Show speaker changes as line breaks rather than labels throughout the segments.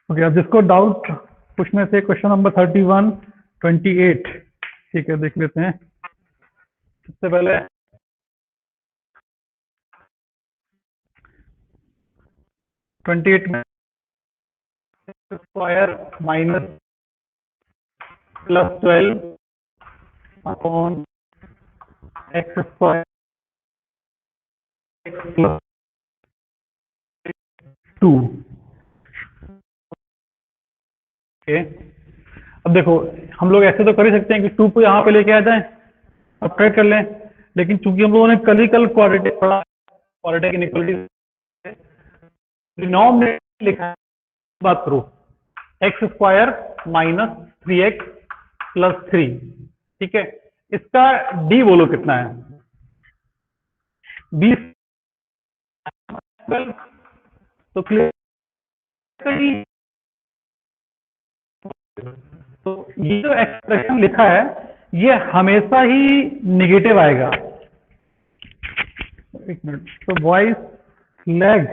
Okay, अब जिसको doubt पूछने से क्वेश्चन नंबर 31, 28, ठीक है, देख लेते हैं। सबसे पहले ट्वेंटी में square minus plus 12 upon x square plus 2। Okay, अब देखो हम लोग ऐसे तो कर ही सकते हैं कि 2 को यहाँ पे लेके आ जाएं, सब्ट्रैक्ट कर लें, लेकिन चूंकि हम लोगों ने कल क्वाड्रेटिक पढ़ा, क्वाड्रेटिक इनइक्वालिटी डिनोमिनेटर लिखा है, बात करो x square minus 3x plus 3, ठीक है। इसका डी बोलो कितना है? 20। तो क्लियर, तो ये जो एक्सप्रेशन लिखा है ये हमेशा ही निगेटिव आएगा। एक मिनट, तो वॉइस लैग,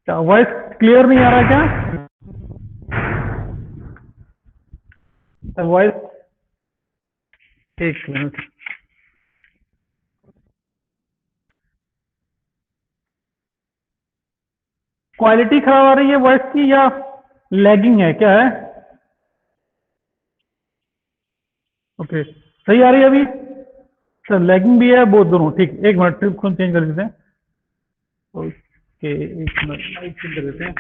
क्या वॉइस क्लियर नहीं आ रहा क्या? वॉइस, एक मिनट, क्वालिटी खराब आ रही है वॉइस की या लैगिंग है, क्या है? ओके, सही आ रही है अभी? सर लैगिंग भी है, बहुत दोनों, ठीक। एक मिनट, ट्रिप को चेंज कर देते हैं। ओके, एक मिनट, माइक चेंज कर देते हैं।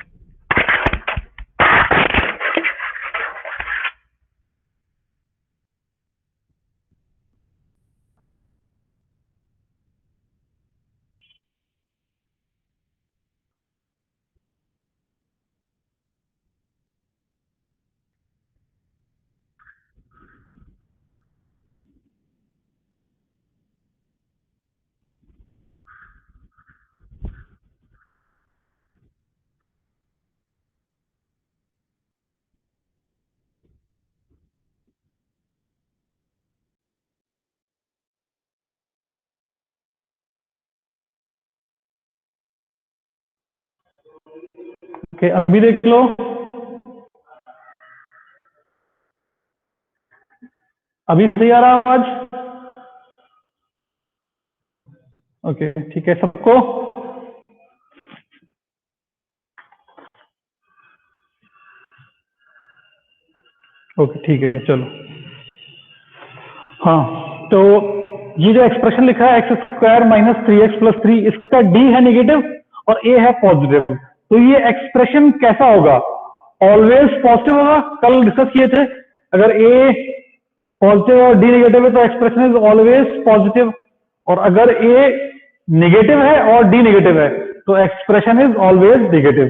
ओके, अभी देख लो, अभी सही आ रहा है आवाज? ओके, ठीक है सबको। ओके, ठीक है, चलो। हाँ, तो ये जो एक्सप्रेशन लिखा है x square minus 3x plus 3, इसका डी है नेगेटिव और ए है पॉजिटिव। तो ये एक्सप्रेशन कैसा होगा? ऑलवेज पॉजिटिव होगा, कल डिस्कस किए थे। अगर ए पॉजिटिव और डी नेगेटिव है तो एक्सप्रेशन इज ऑलवेज पॉजिटिव, और अगर ए नेगेटिव है और डी नेगेटिव है तो एक्सप्रेशन इज ऑलवेज नेगेटिव।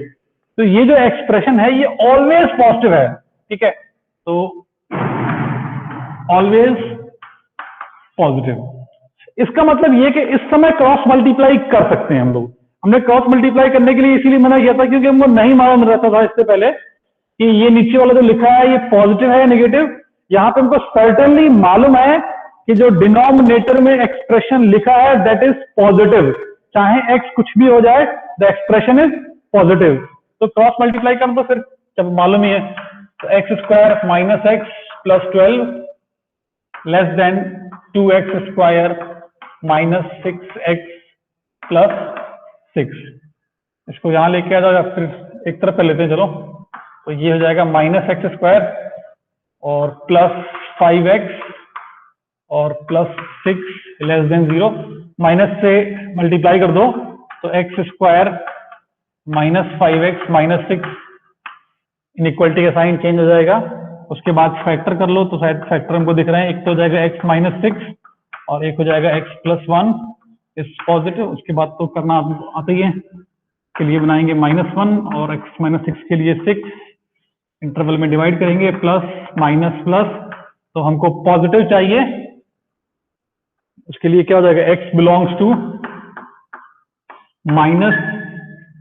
तो ये जो एक्सप्रेशन है ये ऑलवेज पॉजिटिव है, ठीक है। तो ऑलवेज पॉजिटिव, इसका मतलब ये कि इस समय क्रॉस मल्टीप्लाई कर सकते हैं हम लोग। हमने क्रॉस मल्टीप्लाई करने के लिए इसीलिए मना किया था क्योंकि हमको नहीं मालूम रहता था इससे पहले कि ये नीचे वाला जो लिखा है ये पॉजिटिव है या नेगेटिव। यहां पे हमको सर्टेनली मालूम है कि जो डिनोमिनेटर में एक्सप्रेशन लिखा है दैट इज पॉजिटिव, चाहे एक्स कुछ भी हो जाए द एक्सप्रेशन इज पॉजिटिव। तो क्रॉस मल्टीप्लाई कर दो फिर, जब मालूम ही है। तो x square minus x plus 12 less than 2x square minus 6x plus 6। इसको यहां लेके आ जाओ या फिर एक तरफ कर लेते हैं, चलो। तो ये हो जाएगा माइनस एक्स स्क्वायर और प्लस 5x और प्लस 6 लेस देन 0। माइनस से मल्टीप्लाई कर दो तो x square minus 5x minus 6, inequality का साइन चेंज हो जाएगा। उसके बाद फैक्टर कर लो तो शायद फैक्टर हमको दिख रहे हैं, एक तो हो जाएगा x माइनस 6 और एक हो जाएगा x प्लस 1 इस पॉजिटिव। उसके बाद तो करना आता ही है, के लिए बनाएंगे -1 और x माइनस 6 के लिए 6, इंटरवल में डिवाइड करेंगे, प्लस माइनस प्लस, तो हमको पॉजिटिव चाहिए। उसके लिए क्या हो जाएगा, x belongs to minus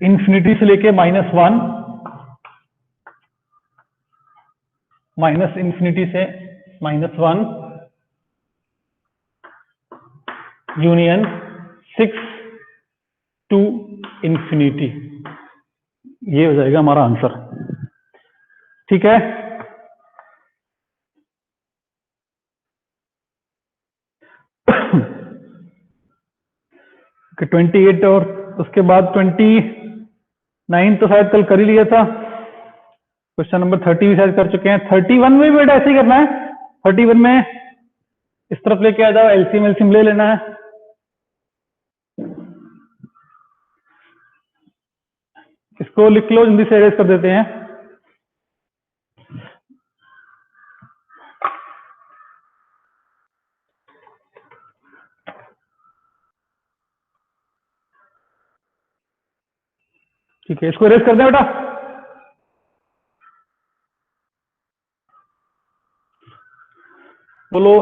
infinity से लेके -1, माइनस इंफिनिटी से -1 यूनियन 6 टू इंफिनिटी। ये हो जाएगा हमारा आंसर। ठीक है। कि 28 और उसके बाद 29 तो शायद कल कर ही लिया था। क्वेश्चन नंबर 30 भी शायद कर चुके हैं। 31 में भी बेटा ऐसे ही करना है। 31 में इस तरफ लेके आ जाओ, एलसीएम एलसीएम ले लेना है। इसको लिख लो, जल्दी से एरेज कर देते हैं। ठीक है, इसको एरेज कर दें बेटा। बोलो।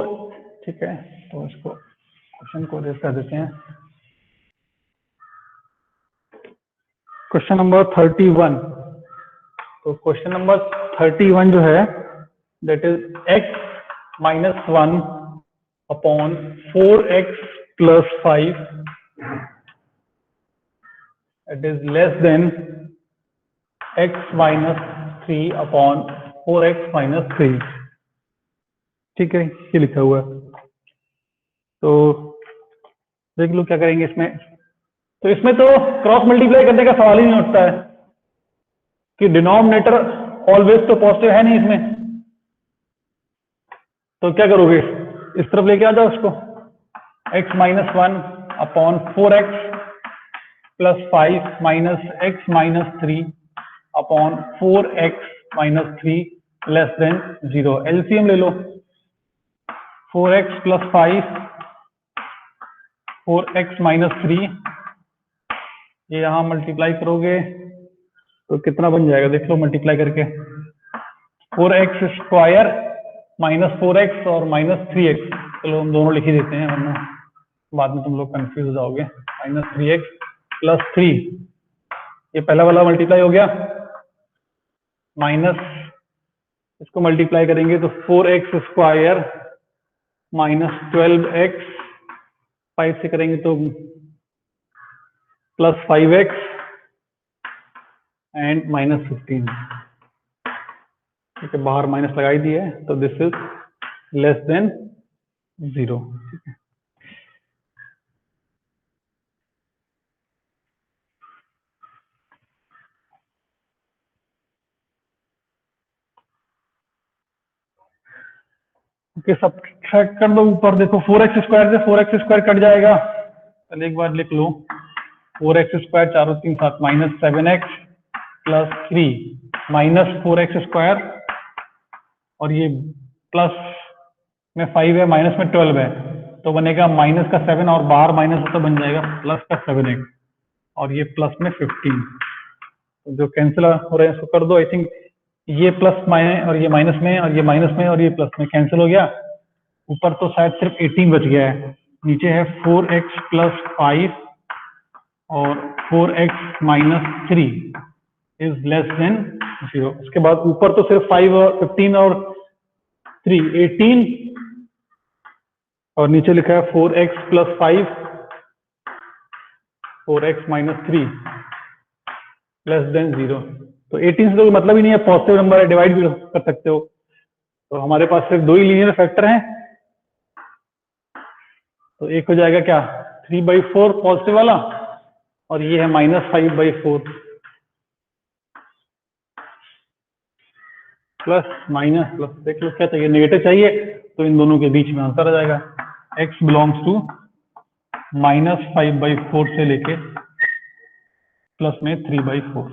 ठीक है, तो इसको क्वेश्चन को एरेज कर देते हैं। Question number 31। तो क्वेश्चन नंबर 31 जो है that is x minus 1 upon 4x plus 5 it is less then x minus 3 upon 4x minus 3। ठीक है, ये लिखा हुआ है। तो देख लो क्या करेंगे इसमें। तो इसमें तो क्रॉस मल्टीप्लाई करने का सवाल ही नहीं उठता है कि डिनोमिनेटर ऑलवेज तो पॉजिटिव है नहीं इसमें। तो क्या करोगे, इस तरफ लेके आ जाओ इसको। x minus 1 upon 4x plus 5 minus x minus 3 upon 4x minus 3 less than 0। LCM ले लो। 4x प्लस 5 4x माइनस 3, ये यहां मल्टीप्लाई करोगे तो कितना बन जाएगा देख लो मल्टीप्लाई करके। 4x स्क्वायर माइनस 4x और माइनस 3x। चलो हम दोनों लिख ही देते हैं वरना बाद में तुम लोग कंफ्यूज हो जाओगे। माइनस 3x प्लस 3, ये पहला वाला मल्टीप्लाई हो गया। माइनस इसको मल्टीप्लाई करेंगे तो 4x स्क्वायर माइनस 12x, 5 से करेंगे तो प्लस 5x एंड माइनस 15। ठीक है, बाहर माइनस लगाई दी है तो दिस इज लेस देन 0। ठीक है, ओके, सब्ट्रैक्ट कर दो। ऊपर देखो 4x स्क्वायर से 4x स्क्वायर कट जाएगा। चल एक बार लिख लो। 4x स्क्वायर चारों तीन सात minus 7x plus 3 minus 4x square, और ये प्लस में 5 है माइनस में 12 है तो बनेगा माइनस का 7 और बाहर माइनस तो बन जाएगा प्लस का 7x और ये प्लस में 15। तो जो कैंसिल हो रहे हैं इसको कर दो। आई थिंक ये प्लस माइनस और ये माइनस में और ये माइनस में और ये प्लस में कैंसिल हो गया। ऊपर तो शायद सिर्फ 18 बच गया है। नीचे है 4x प्लस 5 और 4x minus 3 is less than 0। उसके बाद ऊपर तो सिर्फ 5 और 15 और 3 18 और नीचे लिखा है 4x plus 5 4x minus 3 less than 0। तो 18 से तो मतलब ही नहीं है, पॉजिटिव नंबर है, डिवाइड भी कर सकते हो। तो हमारे पास सिर्फ दो ही लीनियर फैक्टर हैं। तो एक हो जाएगा क्या 3/4 पॉजिटिव वाला और ये है माइनस 5/4 प्लस माइनस प्लस। देख लो क्या चाहिए, नेगेटिव चाहिए तो इन दोनों के बीच में आंसर आ जाएगा। x बिलोंग्स टू माइनस 5/4 से लेके प्लस में 3/4।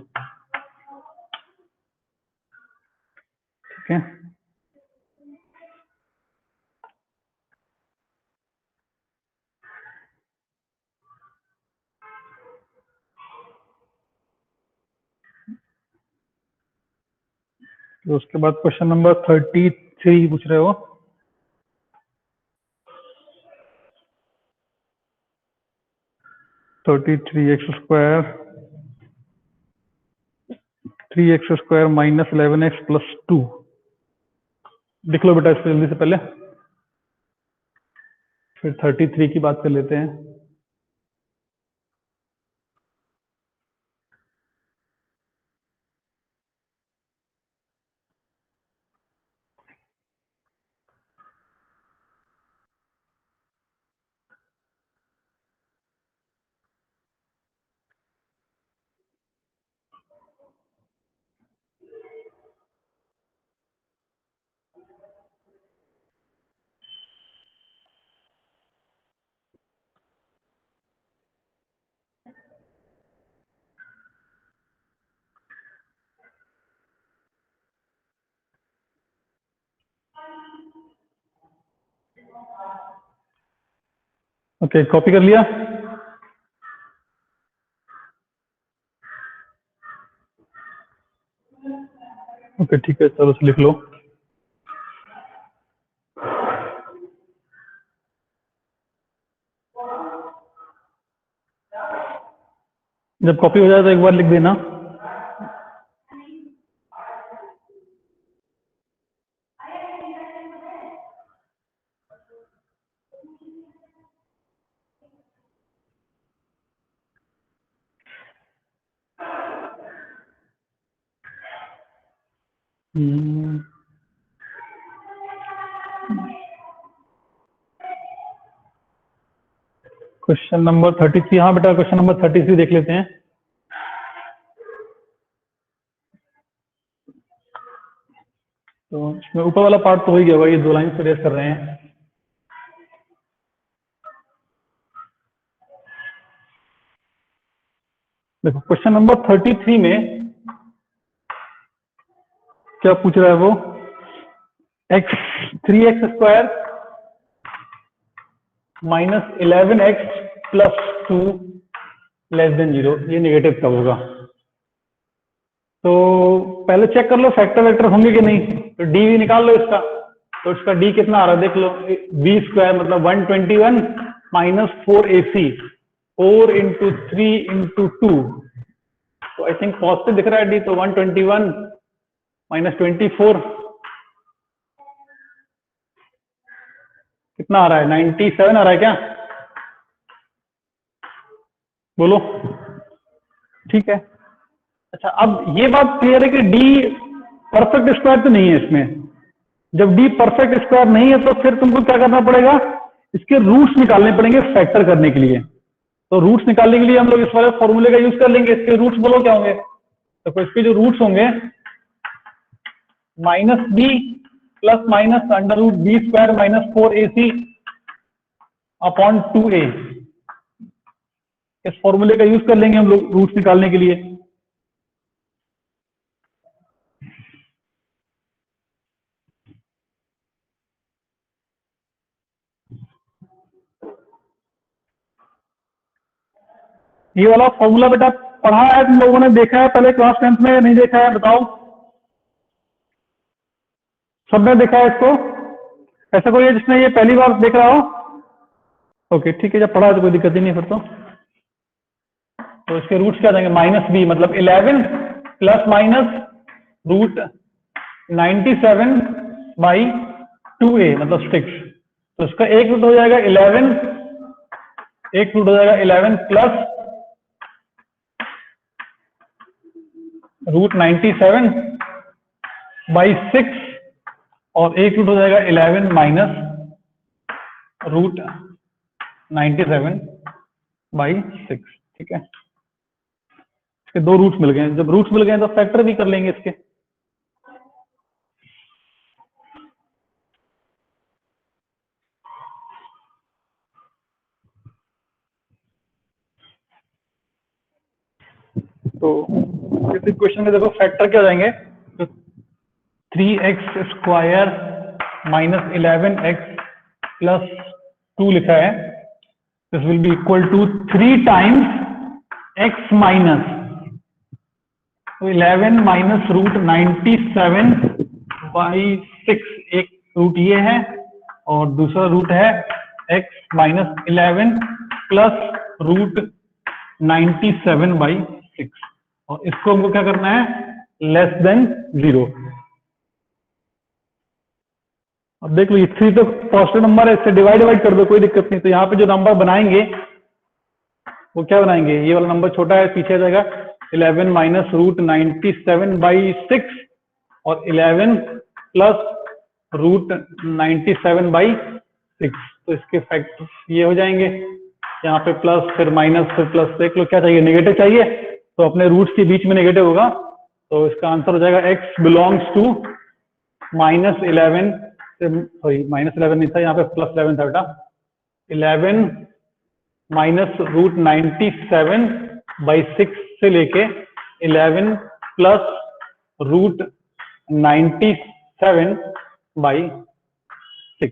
ठीक है, तो उसके बाद क्वेश्चन नंबर 33 पूछ रहे हो। X square 3x square minus 11x plus 2। लिख लो बेटा इसको जल्दी से पहले, फिर 33 की बात कर लेते हैं। ओके, कॉपी कर लिया। ओके ठीक है, चलो लिख लो। जब कॉपी हो जाए तो एक बार लिख देना। Question number 33। हाँ बेटा, क्वेश्चन नंबर 33 देख लेते हैं। तो इसमें ऊपर वाला पार्ट तो हो ही गया होगा, ये 2 लाइन से रेस कर रहे हैं। देखो क्वेश्चन नंबर 33 में क्या पूछ रहा है वो, x3x² minus 11x plus 2 less than 0, ये नेगेटिव कब होगा। तो पहले चेक कर लो फैक्टर वेक्टर होंगे कि नहीं, तो डी भी निकाल लो इसका। तो इसका डी कितना आ रहा है देख लो, b² मतलब 121 माइनस 4ac, 4 इंटू 3 इंटू 2, तो आई थिंक पॉजिटिव दिख रहा है डी, तो 121 माइनस 24 कितना आ रहा है, 97 आ रहा है क्या, बोलो। ठीक है, अच्छा अब ये बात क्लियर है कि डी परफेक्ट स्क्वायर तो नहीं है इसमें। जब डी परफेक्ट स्क्वायर नहीं है तो फिर तुमको क्या करना पड़ेगा, इसके रूट्स निकालने पड़ेंगे फैक्टर करने के लिए। तो रूट्स निकालने के लिए हम लोग इस वाले फॉर्मूले का यूज कर लेंगे। इसके रूट्स बोलो क्या होंगे, तो इसके जो रूट्स होंगे minus b plus minus under root b² minus 4ac upon 2a, इस फॉर्मूले का यूज कर लेंगे हम लोग रूट्स निकालने के लिए। ये वाला फॉर्मूला बेटा पढ़ा है तुम लोगों ने, देखा है पहले क्लास 10th में, नहीं देखा है बताओ, सबने देखा है इसको, ऐसा कोई है जिसने ये पहली बार देख रहा हो। ओके ठीक है, जब पढ़ा है तो कोई दिक्कत ही नहीं फिर तो इसके रूट्स क्या देंगे, माइनस बी मतलब 11 plus minus root 97 by 2a मतलब 6, तो इसका एक रूट हो जाएगा 11, एक रूट हो जाएगा 11 प्लस रूट 97 बाई 6, और एक रूट हो जाएगा 11 माइनस रूट 97 बाई 6। ठीक है, इसके 2 रूट्स मिल गए, जब रूट्स मिल गए तो फैक्टर भी कर लेंगे इसके। तो इस इक्वेशन में देखो फैक्टर क्या हो जाएंगे, तो 3x² माइनस 11x प्लस 2 लिखा है, this will be equal to 3 times x minus 11 minus root 97 by 6, एक रूट ये है और दूसरा रूट है x minus 11 plus root 97 by 6, और इसको हमको क्या करना है, लेस देन 0। अब देख लो ये 3 तो पॉजिटिव नंबर है, इससे डिवाइड कर दो कोई दिक्कत नहीं। तो यहाँ पे जो नंबर बनाएंगे वो क्या बनाएंगे, ये वाला नंबर छोटा है पीछे आ जाएगा 11 माइनस रूट 97 बाई 6 और 11 प्लस रूट 97 बाई 6, तो इसके फैक्टर ये हो जाएंगे, यहाँ पे प्लस फिर माइनस फिर प्लस। देख लो क्या चाहिए, नेगेटिव चाहिए, तो अपने रूट्स के बीच में नेगेटिव होगा, तो इसका आंसर हो जाएगा x belongs to minus 11, sorry minus 11 नहीं था, यहाँ पे प्लस 11 था बेटा, 11 माइनस रूट 97 बाई 6 से लेके 11 प्लस रूट 97 बाई 6।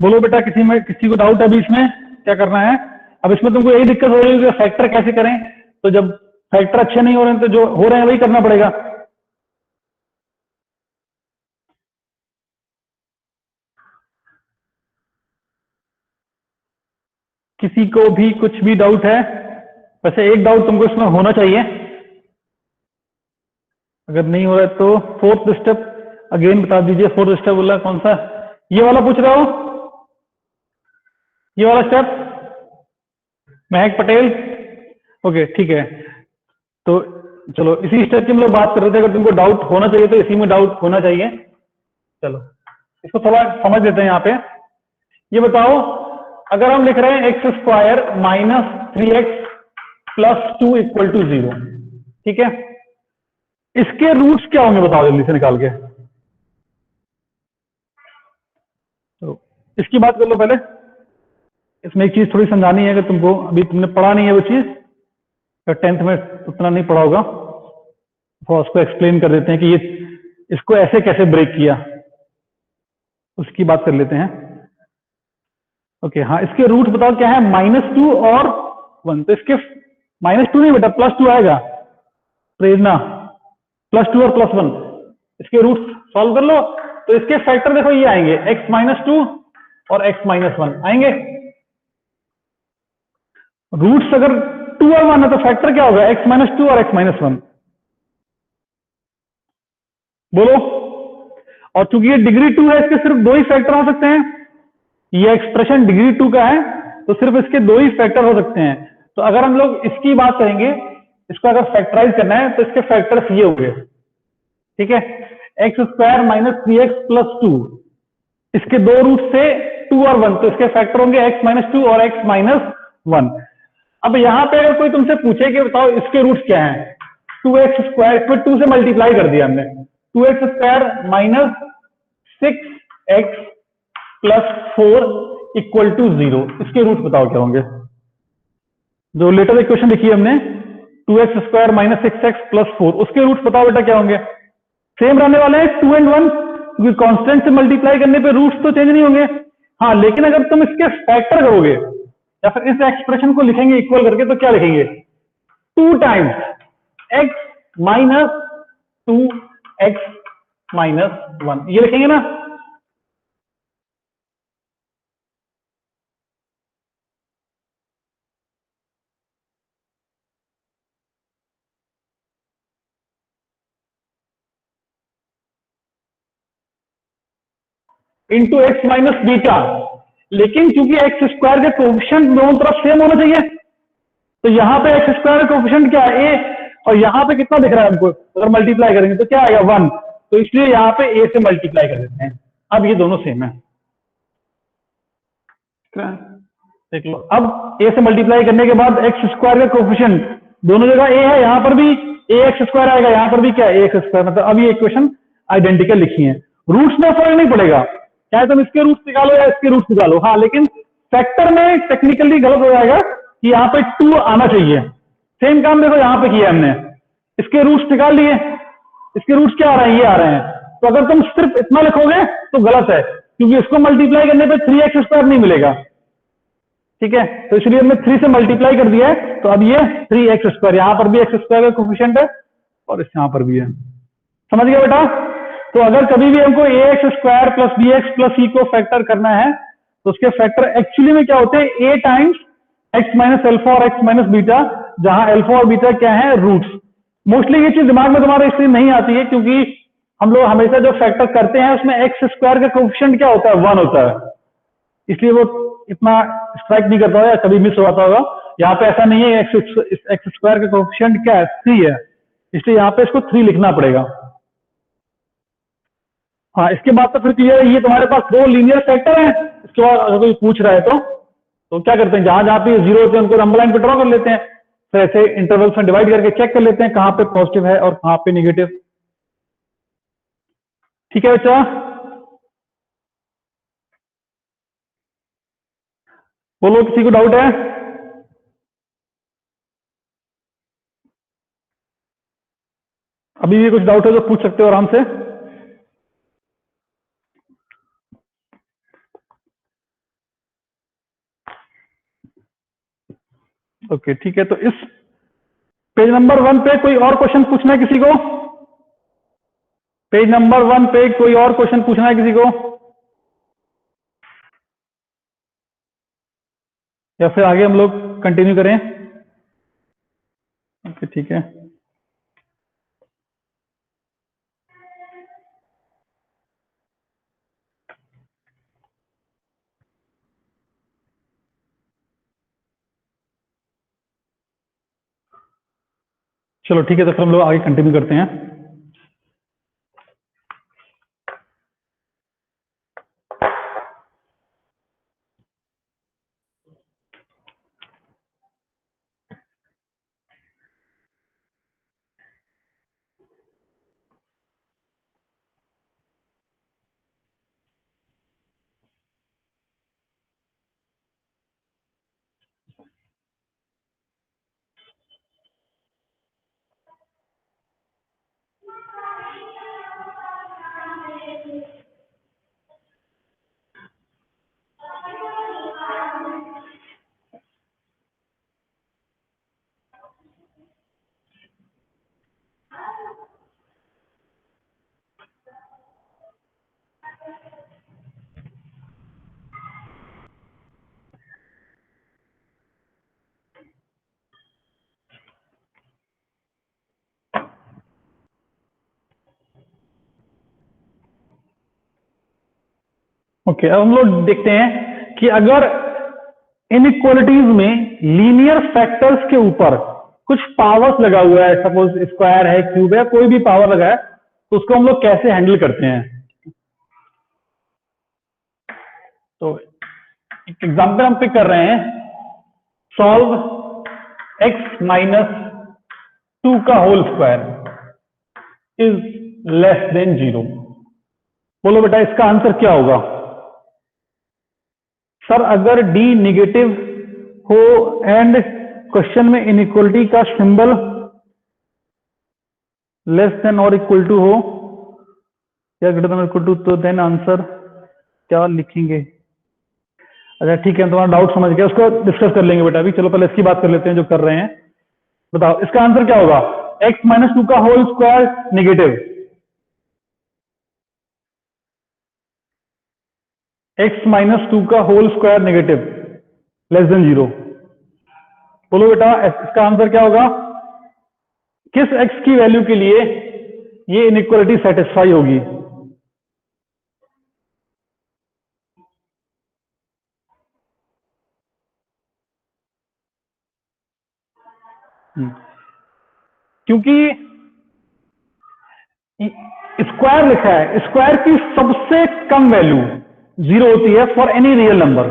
बोलो बेटा, किसी को डाउट है अभी इसमें क्या करना है? अब इसमें तुमको यही दिक्कत हो रही है कि फैक्टर कैसे करें, तो जब फैक्टर अच्छे नहीं हो रहे हैं तो जो हो रहे हैं वही करना पड़ेगा। किसी को भी कुछ भी डाउट है? वैसे एक डाउट तुमको इसमें होना चाहिए, अगर नहीं हो रहा है तो फोर्थ स्टेप अगेन बता दीजिए। फोर्थ स्टेप बोला कौन सा? ये वाला पूछ रहा हो, ये वाला स्टेप? महक पटेल, ओके ठीक है। तो चलो इसी स्टेप की हम लोग बात कर रहे थे, अगर तुमको डाउट होना चाहिए तो इसी में डाउट होना चाहिए। चलो इसको थोड़ा समझ लेते हैं यहाँ पे। ये बताओ, अगर हम लिख रहे हैं x square minus 3x plus 2 equal to 0, ठीक है, इसके रूट्स क्या होंगे बताओ जल्दी से निकाल के। तो इसकी बात कर लो पहले। इसमें एक चीज थोड़ी समझानी है, अगर तुमको अभी तुमने पढ़ा नहीं है वो चीज, या 10th में उतना नहीं पढ़ा होगा, तो उसको एक्सप्लेन कर देते हैं कि ये इसको ऐसे कैसे ब्रेक किया, उसकी बात कर लेते हैं। ओके हाँ, इसके रूट बताओ क्या है? -2 और 1। तो इसके -2 नहीं बेटा, +2 आएगा। प्रेरणा, +2 और +1, इसके रूट सॉल्व कर लो। तो इसके फैक्टर देखो ये आएंगे, x-2 और x-1 आएंगे। रूट्स अगर 2 और 1 है तो फैक्टर क्या होगा? x-2 और x-1। बोलो। और चूंकि ये डिग्री 2 है, इसके सिर्फ दो ही फैक्टर हो सकते हैं। ये एक्सप्रेशन डिग्री 2 का है, तो सिर्फ इसके दो ही फैक्टर हो सकते हैं। तो अगर हम लोग इसकी बात करेंगे, इसको अगर फैक्टराइज करना है तो इसके फैक्टर्स ये होंगे, ठीक है। X square minus 3x plus 2, इसके दो रूट से 2 और 1, तो इसके फैक्टर होंगे x-2 और x-1। अब यहां पे अगर कोई तुमसे पूछे कि बताओ इसके रूट्स क्या हैं, 2x स्क्वायर, फिर 2 से मल्टीप्लाई कर दिया हमने, 2x square minus 6x plus 4 equal to 0, इसके रूट बताओ क्या होंगे? जो लेटर इक्वेशन लिखी है हमने, 2x square minus 6x plus 4, उसके रूट बताओ बेटा क्या होंगे? सेम रहने वाले हैं 2 एंड 1, क्योंकि कांस्टेंट से मल्टीप्लाई करने पे रूट्स तो चेंज नहीं होंगे। हाँ, लेकिन अगर तुम इसके फैक्टर करोगे या फिर इस एक्सप्रेशन को लिखेंगे इक्वल करके, तो क्या लिखेंगे? 2 टाइम्स x माइनस 2x-1, ये लिखेंगे ना। इंटू एक्स माइनस बीटा, लेकिन चूंकि एक्स स्क्वायर के कोएफिशिएंट दोनों तरफ सेम होना चाहिए, तो यहां पे एक्स स्क्वायर का कोएफिशिएंट क्या है? ए। और यहां पे कितना दिख रहा है हमको? अगर मल्टीप्लाई करेंगे तो क्या आएगा? 1। तो इसलिए यहां पे ए से मल्टीप्लाई कर देते हैं। अब ये दोनों सेम है, देख लो। अब ए से मल्टीप्लाई करने के बाद एक्स स्क्वायर का कोएफिशिएंट दोनों जगह ए है, यहां पर भी ए एक्स स्क्वायर आएगा, यहां पर भी क्या है? ए एक्स स्क्वायर। मतलब अब ये इक्वेशन आइडेंटिकल लिखी है। रूट्स में फर्क नहीं पड़ेगा, चाहे तुम इसके रूट्स निकालो या इसके रूट्स निकालो। हाँ, लेकिन फैक्टर में टेक्निकली गलत हो जाएगा कि यहाँ पे 2 आना चाहिए। सेम काम देखो यहाँ पे किया हमने, इसके रूट्स निकाल लिए, इसके रूट्स क्या आ रहे हैं? ये आ रहे हैं। तो अगर तुम सिर्फ इतना लिखोगे तो गलत है, क्योंकि इसको मल्टीप्लाई करने पे 3x स्क्वायर नहीं मिलेगा, ठीक है। तो इसलिए हमने 3 से मल्टीप्लाई कर दिया है, तो अब ये 3x स्क्वायर, यहां पर भी एक्स स्क्वायर का कोफिशिएंट है और इस यहां पर भी है। समझ गया बेटा? तो अगर कभी भी हमको a x square plus b x plus c को फैक्टर करना है, तो उसके फैक्टर एक्चुअली में क्या होते हैं? ए टाइम्स एक्स माइनस एल्फा और एक्स माइनस बीटा, जहां एल्फा और बीटा क्या है? रूट्स। मोस्टली ये चीज दिमाग में तुम्हारे इसलिए नहीं आती है क्योंकि हम लोग हमेशा जो फैक्टर करते हैं उसमें एक्स स्क्वायर का कोफिशिएंट क्या होता है? 1 होता है, इसलिए वो इतना स्ट्राइक नहीं करता होगा या कभी मिस होता होगा। यहाँ पे ऐसा नहीं है, एक्स स्क्वायर का कोफिशिएंट क्या है? 3 है, इसलिए यहाँ पे इसको 3 लिखना पड़ेगा। हाँ, इसके बाद तो फिर क्लियर है, ये तुम्हारे पास दो लीनियर फैक्टर हैं। इसके बाद अगर कोई पूछ रहा है तो क्या करते हैं? जहां जहां पे जीरो होते हैं उनको नंबर लाइन पे ड्रॉ कर लेते हैं, फिर ऐसे इंटरवल्स में डिवाइड करके चेक कर लेते हैं कहां पे पॉजिटिव है और कहां पे निगेटिव। ठीक है बच्चा? बोलो, किसी को डाउट है? अभी भी कुछ डाउट है तो पूछ सकते हो आराम से। ओके ठीक है, तो इस पेज नंबर 1 पे कोई और क्वेश्चन पूछना है किसी को? पेज नंबर 1 पे कोई और क्वेश्चन पूछना है किसी को, या फिर आगे हम लोग कंटिन्यू करें? ओके ठीक है, चलो ठीक है, तो फिर हम लोग आगे कंटिन्यू करते हैं। ओके, अब हम लोग देखते हैं कि अगर इनइक्वालिटीज में लीनियर फैक्टर्स के ऊपर कुछ पावर्स लगा हुआ है, सपोज स्क्वायर है, क्यूब है, कोई भी पावर लगा है, तो उसको हम लोग कैसे हैंडल करते हैं। तो एक एग्जांपल हम पिक कर रहे हैं, सॉल्व x माइनस 2 का whole square is less than 0। बोलो बेटा इसका आंसर क्या होगा? सर अगर d निगेटिव हो एंड क्वेश्चन में इनइक्वलिटी का सिंबल लेस देन और इक्वल टू हो या ग्रेटर देन इक्वल टू, तो देन आंसर क्या लिखेंगे? अच्छा ठीक है, तुम्हारा डाउट समझ गया, उसको डिस्कस कर लेंगे बेटा अभी। चलो पहले इसकी बात कर लेते हैं जो कर रहे हैं। बताओ इसका आंसर क्या होगा? x माइनस 2 का whole square negative, x minus 2 का whole square negative less than 0। बोलो बेटा इसका आंसर क्या होगा? किस x की वैल्यू के लिए ये इनइक्वालिटी सेटिस्फाई होगी? क्योंकि स्क्वायर लिखा है, स्क्वायर की सबसे कम वैल्यू 0 होती है फॉर एनी रियल नंबर।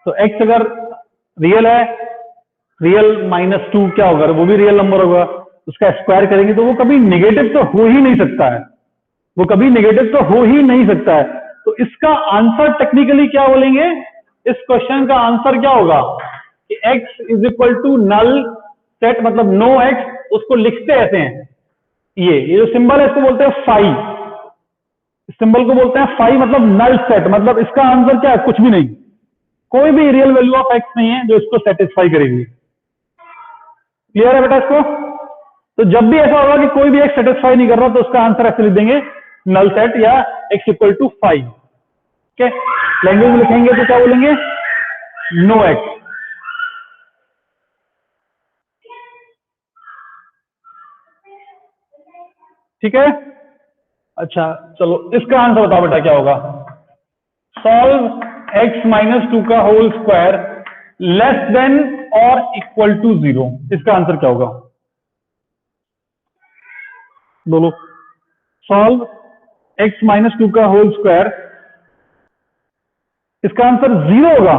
तो x अगर रियल है, रियल माइनस 2 क्या होगा? वो भी रियल नंबर होगा, उसका स्क्वायर करेंगे तो वो कभी नेगेटिव तो हो ही नहीं सकता है, वो कभी नेगेटिव तो हो ही नहीं सकता है। तो इसका आंसर टेक्निकली क्या बोलेंगे? इस क्वेश्चन का आंसर क्या होगा कि x is equal to null set, मतलब नो x, उसको लिखते ऐसे हैं, ये जो सिंबल है इसको बोलते हैं फाई, सिंबल को बोलते हैं फाई, मतलब नल सेट, मतलब इसका आंसर क्या है? कुछ भी नहीं, कोई भी रियल वैल्यू ऑफ x नहीं है जो इसको सेटिस्फाई करेगी। क्लियर है बेटा इसको? तो जब भी ऐसा होगा कि कोई भी x सेटिस्फाई नहीं कर रहा तो उसका आंसर ऐसे लिख देंगे नल सेट या x equal to 5। Okay, language में लिखेंगे तो क्या बोलेंगे? No x। ठीक है, अच्छा चलो इसका आंसर बताओ बेटा क्या होगा? सॉल्व x माइनस 2 का होल स्क्वायर लेस देन और इक्वल टू 0। इसका आंसर क्या होगा? बोलो, सॉल्व x माइनस 2 का होल स्क्वायर, इसका आंसर 0 होगा?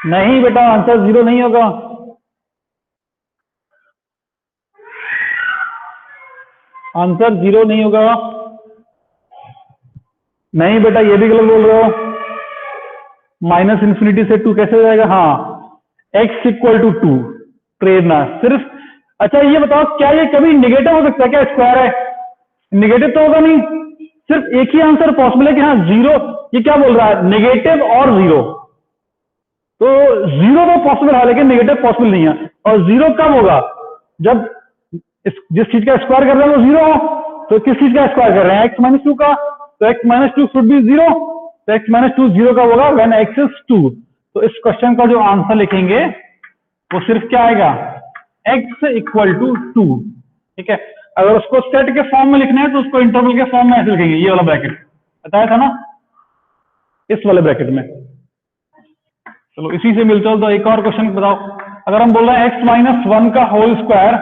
नहीं बेटा, आंसर 0 नहीं होगा। आंसर 0 नहीं होगा। नहीं बेटा, ये भी गलत बोल रहे हो। माइनस इंफिनिटी से 2 कैसे हो जाएगा? हाँ, x इक्वल टू 2, प्रेरणा सिर्फ। अच्छा ये बताओ, क्या ये कभी निगेटिव हो सकता है? क्या स्क्वायर है, निगेटिव तो होगा नहीं। सिर्फ एक ही आंसर पॉसिबल है कि हाँ 0। ये क्या बोल रहा है? निगेटिव और 0। तो जीरो तो पॉसिबल है लेकिन नेगेटिव पॉसिबल नहीं है। और जीरो कब होगा? जब जिस चीज का स्क्वायर कर रहे हैं वो जीरो हो। तो किस चीज का स्क्वायर कर रहे हैं? एक्स माइनस टू का। तो x minus two should be zero. तो एक्स माइनस टू जीरो कब होगा? When x is two. तो इस क्वेश्चन का जो आंसर लिखेंगे वो सिर्फ क्या आएगा? X equal to two. ठीक है। अगर उसको सेट के फॉर्म में लिखना है तो उसको इंटरवल के फॉर्म में ऐसे लिखेंगे, ये वाला ब्रैकेट बताया था ना, इस वाले ब्रैकेट में। चलो इसी से मिलता हो तो एक और क्वेश्चन बताओ। अगर हम बोल रहे हैं एक्स माइनस वन का whole square,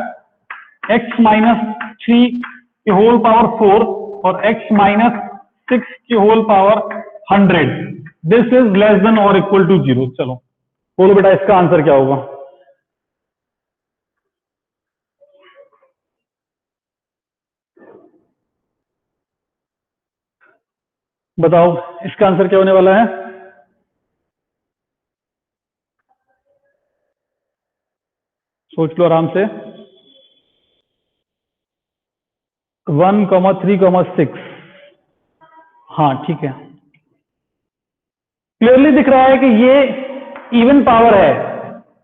x minus three के होल पावर फोर और एक्स माइनस सिक्स के whole power 100, this is less than और इक्वल टू जीरो। चलो बोलो बेटा इसका आंसर क्या होगा? बताओ इसका आंसर क्या होने वाला है? सोच लो आराम से। 1,3,6। हाँ ठीक है, क्लियरली दिख रहा है कि ये इवन पावर है।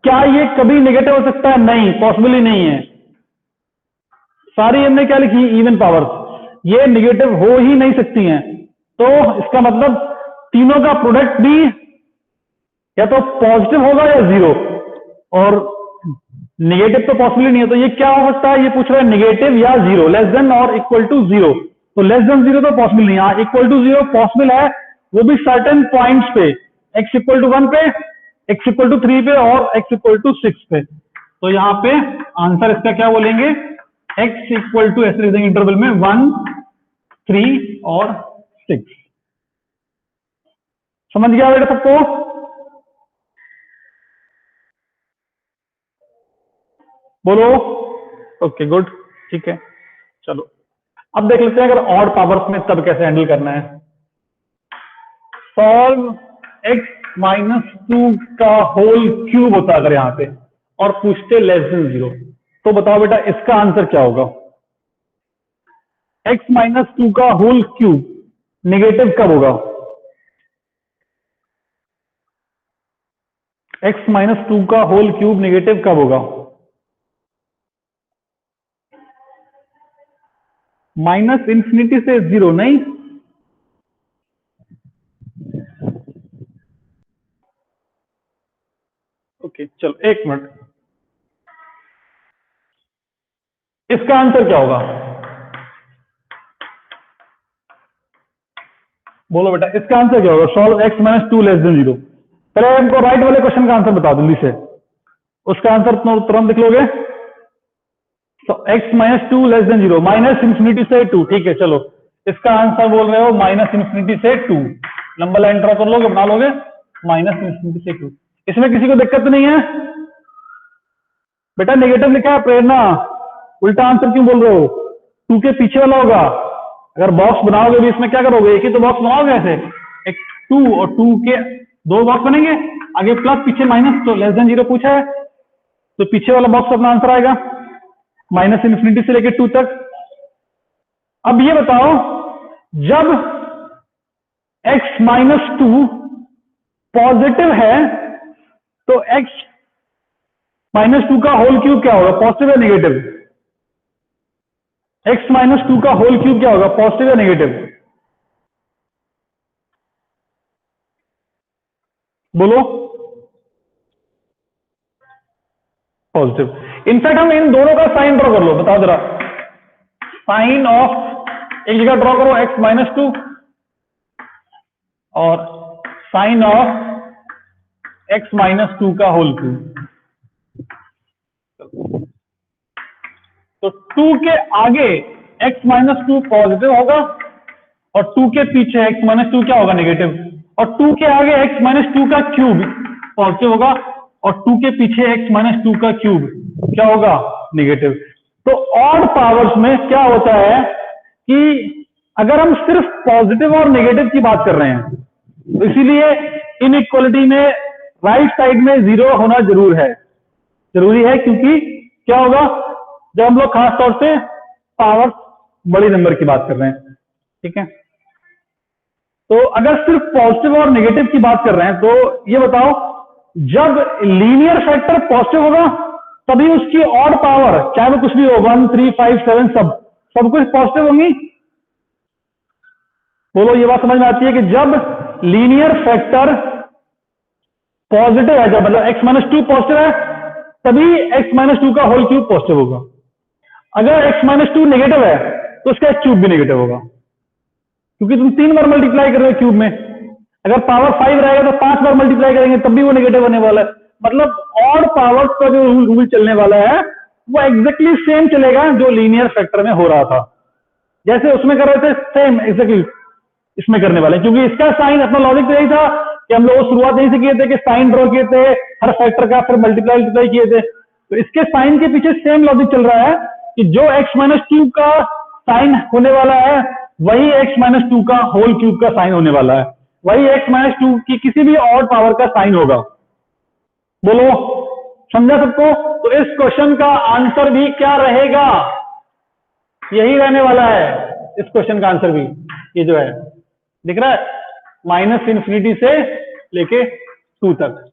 क्या ये कभी नेगेटिव हो सकता है? नहीं, पॉसिबल ही नहीं है। सारी हमने क्या लिखी? Even power. ये नेगेटिव हो ही नहीं सकती हैं। तो इसका मतलब तीनों का प्रोडक्ट भी या तो पॉजिटिव होगा या जीरो, और नेगेटिव तो पॉसिबल ही नहीं है। तो ये क्या हो सकता है? ये पूछ रहा है नेगेटिव या जीरो, लेस देन और इक्वल टू जीरो। तो लेस देन जीरो तो पॉसिबल नहीं है, इक्वल टू जीरो पॉसिबल है, वो भी सर्टेन पॉइंट्स पे, एक्स इक्वल टू वन पे, एक्स इक्वल टू थ्री पे और एक्स इक्वल टू सिक्स पे। तो यहाँ पे आंसर इसका क्या बोलेंगे? एक्स इक्वल टू ऐसे लिख देंगे इंटरवल में 1, 3 और 6। समझ गया बेटा सबको? बोलो। ओके गुड, ठीक है। चलो अब देख लेते हैं अगर ऑड पावर्स में तब कैसे हैंडल करना है। सॉल्व एक्स माइनस टू का होल क्यूब होता अगर यहां पे और पूछते लेस देन जीरो, तो बताओ बेटा इसका आंसर क्या होगा? एक्स माइनस टू का होल क्यूब नेगेटिव कब होगा? एक्स माइनस टू का होल क्यूब नेगेटिव कब होगा? माइनस इंफिनिटी से जीरो नहीं। ओके चलो एक मिनट, इसका आंसर क्या होगा? बोलो बेटा इसका आंसर क्या होगा? Solve x minus to less than zero. पहले हमको राइट वाले क्वेश्चन का आंसर बता जल्दी से, उसका आंसर तुरंत लिख लोगे। तो x minus to less than zero, minus infinity से टू। ठीक है चलो, इसका आंसर बोल रहे हो माइनस इंफिनिटी से टू। लंबा लाइन ड्रॉ कर लोगे, बना लोगे, माइनस इंफिनिटी से टू। इसमें किसी को दिक्कत नहीं है? बेटा नेगेटिव लिखा है प्रेरणा, उल्टा आंसर क्यों बोल रहे हो? टू के पीछे वाला होगा। अगर बॉक्स बनाओगे भी इसमें क्या करोगे? एक ही तो बॉक्स बनाओगे ऐसे, एक टू और टू के दो बॉक्स बनेंगे, आगे प्लस पीछे माइनस। तो लेस देन जीरो पूछा है तो पीछे वाला बॉक्स अपना आंसर आएगा, माइनस इंफिनिटी से लेके टू तक। अब ये बताओ जब x माइनस टू पॉजिटिव है तो x माइनस टू का होल क्यूब क्या होगा? पॉजिटिव या नेगेटिव? x माइनस टू का होल क्यूब क्या होगा? पॉजिटिव या नेगेटिव? बोलो। पॉजिटिव। इनफैक्ट हम इन दोनों का साइन ड्रॉ कर लो, बताओ जरा। साइन ऑफ, एक जगह ड्रॉ करो x माइनस टू और sign of x minus two का होल क्यूब। तो टू के आगे x माइनस टू पॉजिटिव होगा और टू के पीछे x माइनस टू क्या होगा? नेगेटिव। और टू के आगे x माइनस टू का क्यूब पॉजिटिव होगा और टू के पीछे x माइनस टू का क्यूब क्या होगा? नेगेटिव। तो ऑड पावर्स में क्या होता है कि अगर हम सिर्फ पॉजिटिव और नेगेटिव की बात कर रहे हैं तो इसीलिए इनइक्वालिटी में राइट साइड में जीरो होना जरूरी है, क्योंकि क्या होगा जब हम लोग खास तौर से पावर बड़ी नंबर की बात कर रहे हैं। ठीक है, तो अगर सिर्फ पॉजिटिव और नेगेटिव की बात कर रहे हैं तो ये बताओ जब लीनियर फैक्टर पॉजिटिव होगा तभी उसकी ऑड पावर, चाहे वो कुछ भी हो, 1 3 5 7 सब कुछ पॉजिटिव होंगी। बोलो ये बात समझ में आती है कि जब लीनियर फैक्टर पॉजिटिव है, जब मतलब x-2 पॉजिटिव है तभी x-2 का होल क्यूब पॉजिटिव होगा। अगर x-2 नेगेटिव है तो उसका क्यूब भी नेगेटिव होगा, क्योंकि तुम 3 बार मल्टीप्लाई कर रहे हो क्यूब में। अगर पावर 5 रहेगा तो 5 बार मल्टीप्लाई करेंगे तब भी वो नेगेटिव होने वाला है। मतलब ऑड पावर्स का जो रूल चलने वाला है वो एग्जैक्टली सेम चलेगा जो लीनियर फैक्टर में हो रहा था, जैसे उसमें कर रहे थे सेम एग्जैक्टली इसमें करने वाले हैं। क्योंकि इसका साइन, अपना लॉजिक तो यही था कि हम लोग शुरुआत यही से किए थे कि साइन ड्रॉ किए थे हर फैक्टर का, फिर मल्टीप्लाई किए थे। तो इसके साइन के पीछे सेम लॉजिक चल रहा है कि जो x-2 का साइन होने वाला है वही x-2 का होल क्यूब का साइन होने वाला है, वही x-2 की किसी भी ऑड पावर का साइन होगा। बोलो समझा सबको? तो इस क्वेश्चन का आंसर भी क्या रहेगा? यही रहने वाला है इस क्वेश्चन का आंसर भी। ये जो है दिख रहा है, -∞ से लेके 2 तक।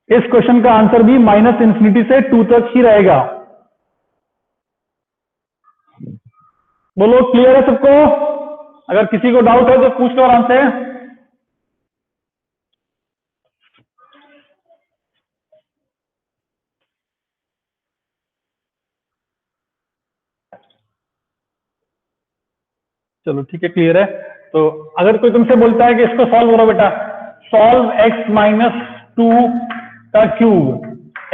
इस क्वेश्चन का आंसर भी -∞ से 2 तक ही रहेगा। बोलो क्लियर है सबको? अगर किसी को डाउट है तो पूछ लो आराम से। चलो ठीक है, क्लियर है। तो अगर कोई तुमसे बोलता है कि इसको सॉल्व करो बेटा, सॉल्व x-2 का क्यूब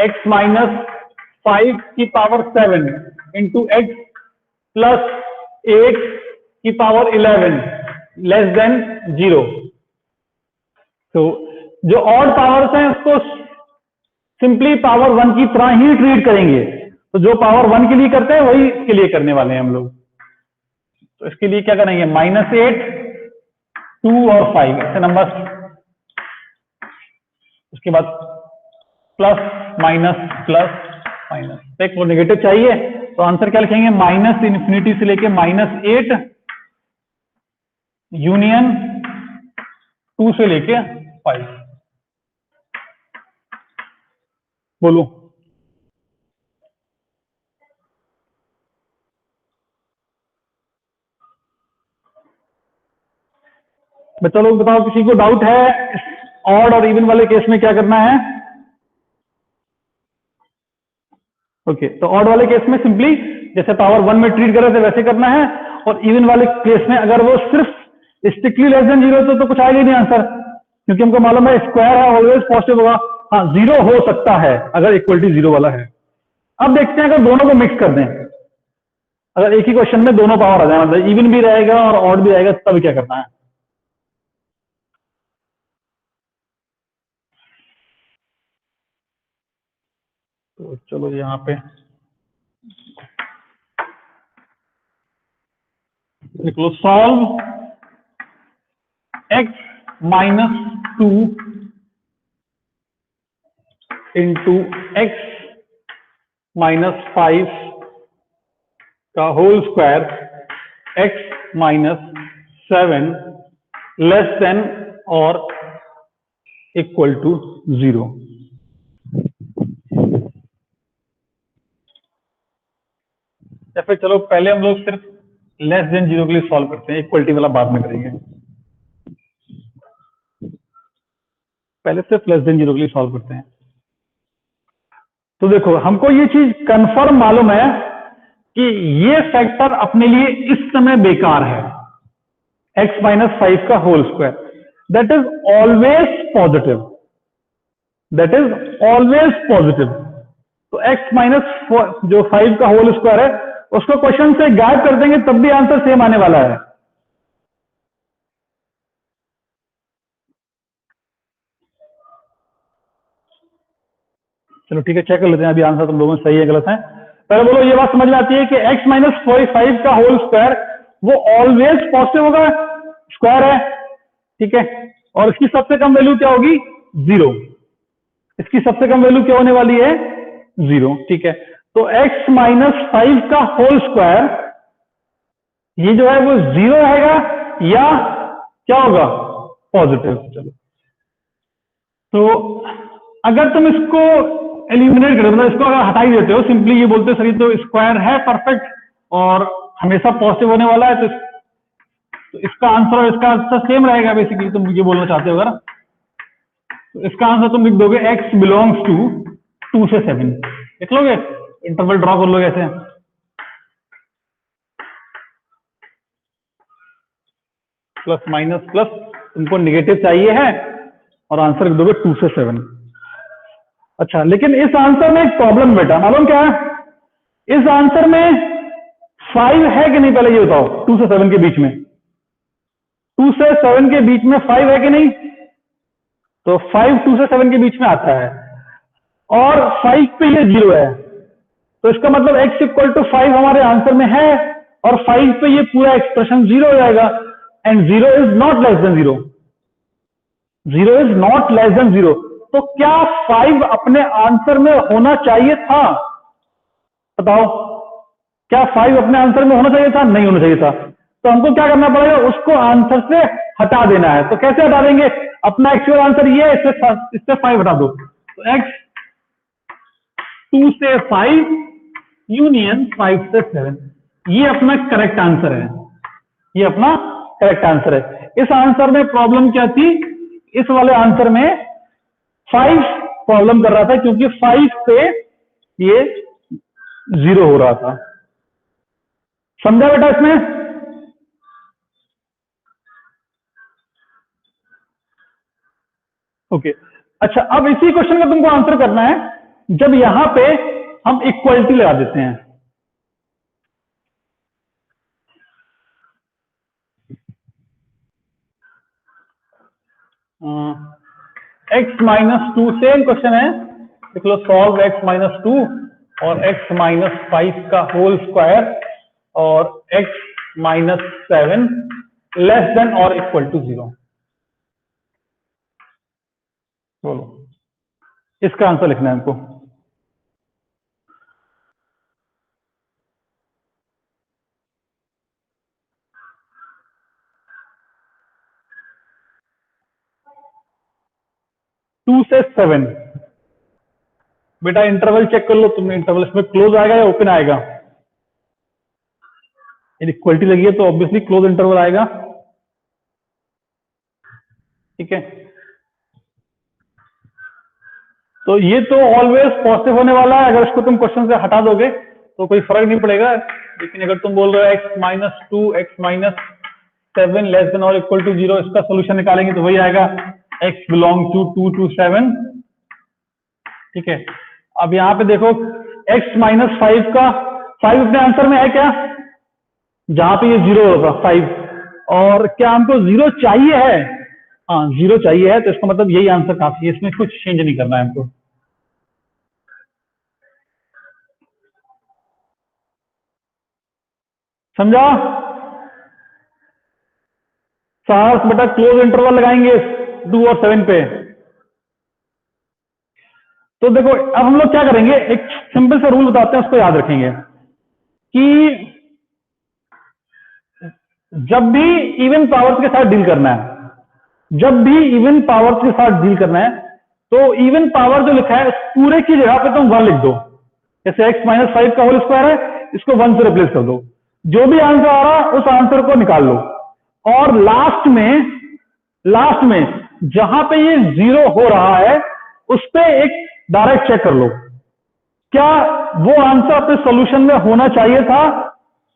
x-5 की पावर 7 इंटू x प्लस 8 की पावर 11 लेस देन 0। तो जो ऑड पावर्स हैं उसको सिंपली पावर 1 की तरह ही ट्रीट करेंगे। तो जो पावर 1 के लिए करते हैं वही इसके लिए करने वाले हैं हम लोग। तो इसके लिए क्या करेंगे, -8, 2 और 5 ऐसे नंबर, उसके बाद प्लस माइनस प्लस माइनस। देख वो नेगेटिव चाहिए तो आंसर क्या लिखेंगे, -∞ से लेके -8 यूनियन 2 से लेके 5। बोलो बच्चा लोग, बताओ किसी को डाउट है ऑड और इवन वाले केस में क्या करना है? ओके, तो ऑड वाले केस में सिंपली जैसे पावर 1 में ट्रीट कर रहे थे वैसे करना है, और इवन वाले केस में अगर वो सिर्फ स्ट्रिक्टली लेस देन 0 तो कुछ आएगा ही नहीं आंसर, क्योंकि हमको मालूम है स्क्वायर है ऑलवेज पॉजिटिव होगा। हाँ 0 हो सकता है अगर इक्वलिटी 0 वाला है। अब देखते हैं अगर दोनों को मिक्स कर दें, अगर एक ही क्वेश्चन में दोनों पावर आ जाए, मतलब इवन भी रहेगा और ऑड भी रहेगा, तब क्या करना है। तो चलो यहाँ पे लिख लो, सॉल्व x-2 इंटू x-5 का whole square x-7 less than और इक्वल टू 0। या फिर चलो पहले हम लोग सिर्फ लेस देन 0 के लिए सॉल्व करते हैं, इक्वलिटी वाला बाद में करेंगे। पहले सिर्फ लेस देन 0 के लिए सॉल्व करते हैं। तो देखो हमको ये चीज कंफर्म मालूम है कि ये फैक्टर अपने लिए इस समय बेकार है, x-5 का whole square, that is always positive, that is always positive. तो x- जो 5 का होल स्क्वायर है उसको क्वेश्चन से गायब कर देंगे तब भी आंसर सेम आने वाला है। चलो ठीक है, चेक कर लेते हैं अभी आंसर तुम लोगों में सही है गलत है। पहले बोलो ये बात समझ में आती है कि x-5 का होल स्क्वायर वो ऑलवेज पॉजिटिव होगा, स्क्वायर है, ठीक है, और इसकी सबसे कम वैल्यू क्या होगी, 0। इसकी सबसे कम वैल्यू क्या होने वाली है, 0, ठीक है। तो x-5 का होल स्क्वायर ये जो है वो 0 रहेगा या क्या होगा, पॉजिटिव। चलो तो अगर तुम इसको एलिमिनेट करो, मतलब इसको अगर हटा ही देते हो, सिंपली ये बोलते हो सर ये तो स्क्वायर है परफेक्ट और हमेशा पॉजिटिव होने वाला है, तो इसका आंसर और इसका आंसर सेम रहेगा बेसिकली, तुम ये बोलना चाहते हो अगर, तो इसका आंसर तुम लिख दोगे x बिलोंग्स टू 2 से 7, लिख लोगे, इंटरवल ड्रॉ कर लोगे ऐसे, प्लस माइनस प्लस, तुमको निगेटिव चाहिए है और आंसर लिख दोगे 2 से 7। अच्छा, लेकिन इस आंसर में एक प्रॉब्लम बेटा, मालूम क्या है? इस आंसर में 5 है कि नहीं, पहले ये बताओ। 2 से 7 के बीच में, 2 से 7 के बीच में 5 है कि नहीं? तो 5 2 से 7 के बीच में आता है और 5 पे ये 0 है, तो इसका मतलब x इक्वल टू 5 हमारे आंसर में है और 5 पे ये पूरा एक्सप्रेशन 0 हो जाएगा, and 0 is not less than 0, 0 is not less than 0। तो क्या 5 अपने आंसर में होना चाहिए था? बताओ, क्या 5 अपने आंसर में होना चाहिए था? नहीं होना चाहिए था। तो हमको क्या करना पड़ेगा, उसको आंसर से हटा देना है। तो कैसे हटा देंगे? अपना एक्चुअल आंसर ये है, इससे 5 हटा दो, तो x 2 से 5 यूनियन 5 से 7, ये अपना करेक्ट आंसर है, ये अपना करेक्ट आंसर है। इस आंसर में प्रॉब्लम क्या थी? इस वाले आंसर में 5 प्रॉब्लम कर रहा था, क्योंकि 5 पे ये 0 हो रहा था। समझा बेटा इसमें? ओके, अच्छा, अब इसी क्वेश्चन का तुमको आंसर करना है जब यहां पे हम इक्वलिटी लगा देते हैं। x माइनस 2, सेम क्वेश्चन है, देख लो, सॉल्व x माइनस 2 और x माइनस 5 का होल स्क्वायर और x माइनस 7 लेस देन और इक्वल टू 0। बोलो, इसका आंसर लिखना है हमको। टू से 7 बेटा, इंटरवल चेक कर लो तुमने, इंटरवल इसमें क्लोज आएगा या ओपन आएगा? इक्वलिटी लगी है तो ऑब्वियसली क्लोज इंटरवल आएगा, ठीक है। तो ये तो ऑलवेज पॉजिटिव होने वाला है, अगर इसको तुम क्वेश्चन से हटा दोगे तो कोई फर्क नहीं पड़ेगा। लेकिन अगर तुम बोल रहे हो x minus 2 x minus 7 less than और इक्वल टू 0, इसका सोल्यूशन निकालेंगे तो वही आएगा x बिलोंग टू 2 to 7, ठीक है। अब यहाँ पे देखो, x माइनस 5 का 5 अपने आंसर में है क्या? जहां पे ये 0 होगा 5, और क्या हमको 0 चाहिए है? हाँ, 0 चाहिए है, तो इसका मतलब यही आंसर काफी है, इसमें कुछ चेंज नहीं करना है हमको। समझा? साहस बेटा, क्लोज इंटरवल लगाएंगे 2 और 7 पे। तो देखो, अब हम लोग क्या करेंगे, एक सिंपल सा रूल बताते हैं, उसको याद रखेंगे कि जब भी इवन पावर्स के साथ डील करना है, जब भी इवन पावर्स के साथ डील करना है, तो इवन पावर जो लिखा है उस पूरे की जगह पे तुम 1 लिख दो। जैसे x माइनस 5 का होल स्क्वायर है, इसको 1 से रिप्लेस कर दो, जो भी आंसर आ रहा है उस आंसर को निकाल लो, और लास्ट में जहां पे ये 0 हो रहा है उस पे एक डायरेक्ट चेक कर लो, क्या वो आंसर अपने सॉल्यूशन में होना चाहिए था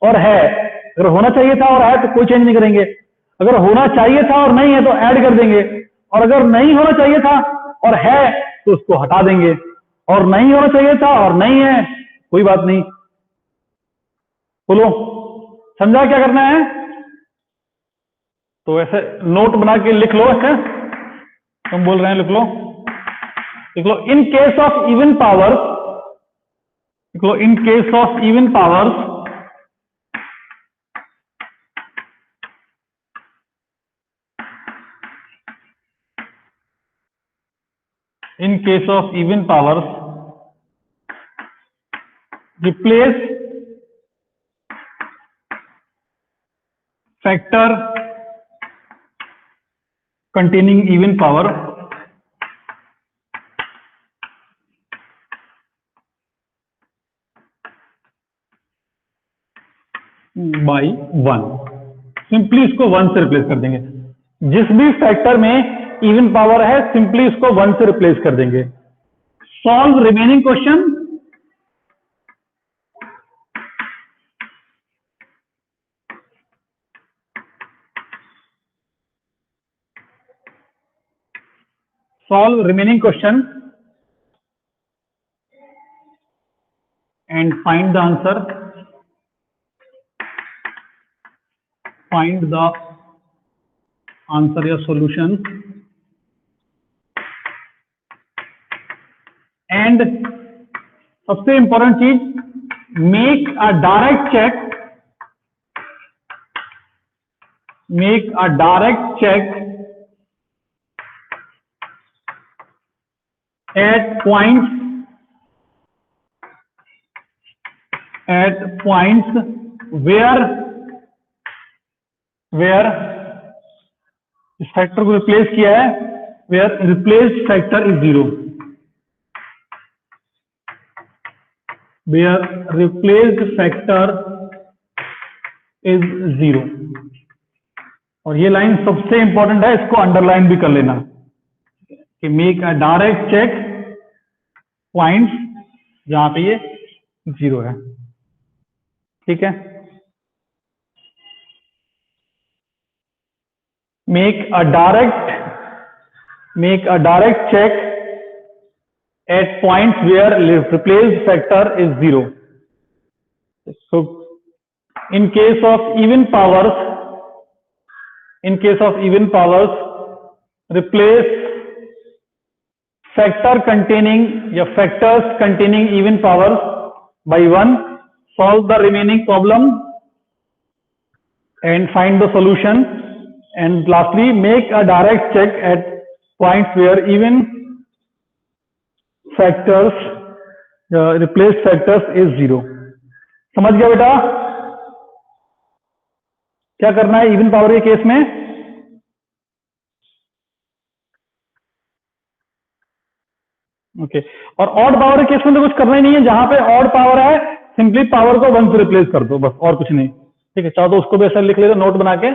और है? अगर होना चाहिए था और है तो कोई चेंज नहीं करेंगे, अगर होना चाहिए था और नहीं है तो ऐड कर देंगे, और अगर नहीं होना चाहिए था और है तो उसको हटा देंगे, और नहीं होना चाहिए था और नहीं है, कोई बात नहीं। बोलो, समझा क्या करना है? तो ऐसे नोट बना के लिख लो, ऐसे तुम बोल रहे हैं, लिख लो, लिख लो, in case of even powers, लिख लो, in case of even powers, in case of even powers, replace factor containing even power by 1। Simply इसको 1 से रिप्लेस कर देंगे। जिस भी फैक्टर में इवन पावर है सिंपली इसको 1 से रिप्लेस कर देंगे। Solve remaining question. Solve remaining question and find the answer. Find the answer या solution. And सबसे इंपॉर्टेंट चीज, make a direct check, make a direct check at points where इस factor को रिप्लेस किया है, where replaced factor is 0, where replaced factor is 0। और ये line सबसे इंपॉर्टेंट है, इसको अंडरलाइन भी कर लेना कि make a direct check points जहां पे ये 0 है। ठीक है, make a direct check at points where replaced factor is 0। So in case of even powers, replace factors containing even powers by 1, solve the remaining problem and find the solution, and lastly make a direct check at points where even factors replaced factors is 0। समझ गया बेटा क्या करना है even power के case में? Okay, और odd power के केस में तो कुछ करना ही नहीं है। जहां पे ऑड पावर है सिंपली पावर को 1 से रिप्लेस कर दो, बस और कुछ नहीं। ठीक है, चाहो तो उसको भी ऐसा लिख लेते नोट बना के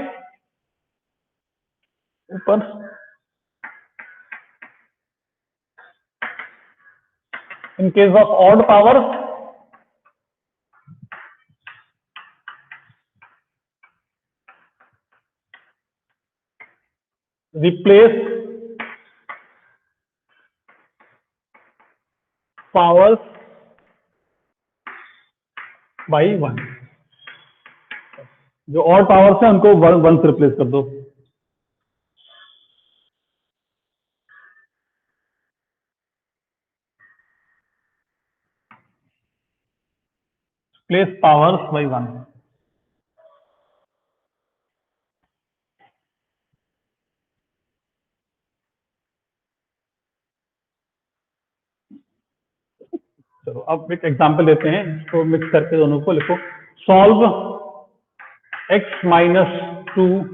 ऊपर। इन case of odd power replace powers by 1। जो ऑड पावर्स है उनको 1 से रिप्लेस कर दो। Place powers by 1। चलो अब एक एग्जांपल लेते हैं, इसको मिक्स करके दोनों को लिखो। सॉल्व x माइनस 2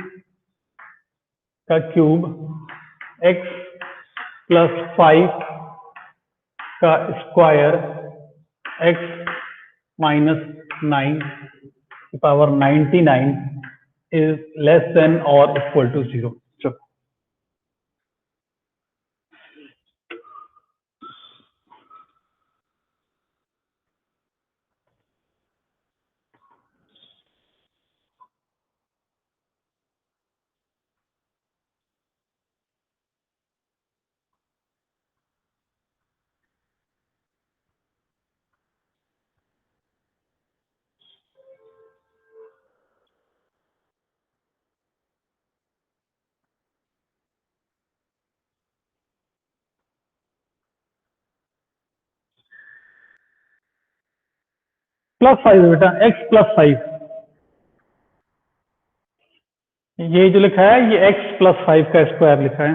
का क्यूब x प्लस 5 का स्क्वायर x माइनस 9 की पावर 99 इज लेस देन और इक्वल टू 0। प्लस 5 है बेटा, x प्लस 5। ये जो लिखा है ये x प्लस 5 का स्क्वायर लिखा है।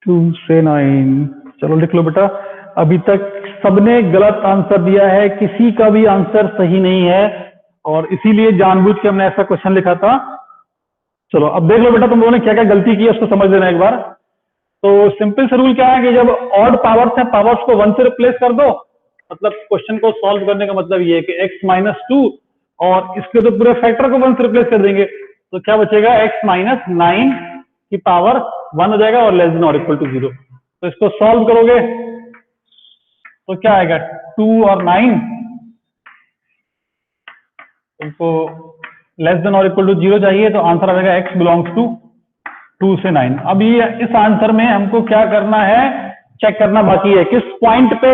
2 से 9। चलो लिख लो बेटा। अभी तक सबने गलत आंसर दिया है, किसी का भी आंसर सही नहीं है, और इसीलिए जानबूझ के हमने ऐसा क्वेश्चन लिखा था। चलो अब देख लो बेटा, तुम लोगों ने क्या क्या गलती की है उसको समझ लेना एक बार। तो सिंपल सा रूल क्या है कि जब ऑड पावर्स है, पावर्स को 1 से रिप्लेस कर दो। मतलब क्वेश्चन को सॉल्व करने का मतलब ये है कि x माइनस 2, और इसके तो पूरे फैक्टर को 1 से रिप्लेस कर देंगे, तो क्या बचेगा, x माइनस 9 की पावर 1 हो जाएगा, और लेस देन और इक्वल टू 0। तो इसको सॉल्व करोगे तो क्या आएगा, 2 और 9, तुमको लेस देन और इक्वल टू 0 चाहिए, तो आंसर आ जाएगा x बिलोंग्स टू 2 से 9। अब ये इस आंसर में हमको क्या करना है, चेक करना बाकी है किस पॉइंट पे,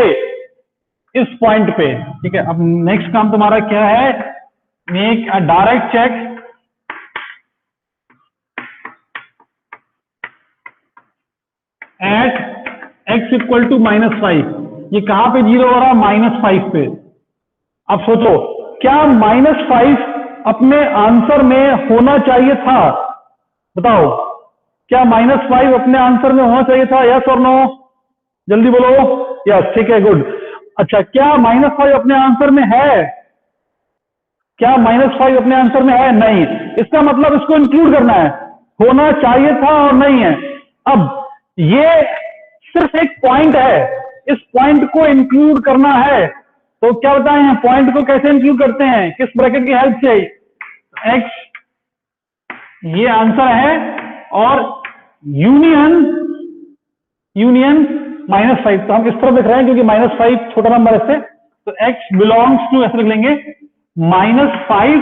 इस पॉइंट पे। ठीक है, अब नेक्स्ट काम तुम्हारा क्या है, make a direct check at x equal to -5। ये कहां पे 0 हो रहा है, -5 पे। अब सोचो, क्या -5 अपने आंसर में होना चाहिए था, बताओ, क्या -5 अपने आंसर में होना चाहिए था, यस और नो, जल्दी बोलो। यस, ठीक है, गुड। अच्छा, क्या -5 अपने आंसर में है, क्या -5 अपने आंसर में है, नहीं। इसका मतलब इसको इंक्लूड करना है, होना चाहिए था और नहीं है। अब ये सिर्फ एक पॉइंट है, इस पॉइंट को इंक्लूड करना है, तो क्या बताएं, पॉइंट को कैसे इंक्लूड करते हैं, किस ब्रैकेट की हेल्प से, x, ये आंसर है, और यूनियन, यूनियन -5, तो हम इस तरफ लिख रहे हैं क्योंकि -5 छोटा नंबर है, तो x बिलोंग्स टू ऐसे लिख लेंगे -5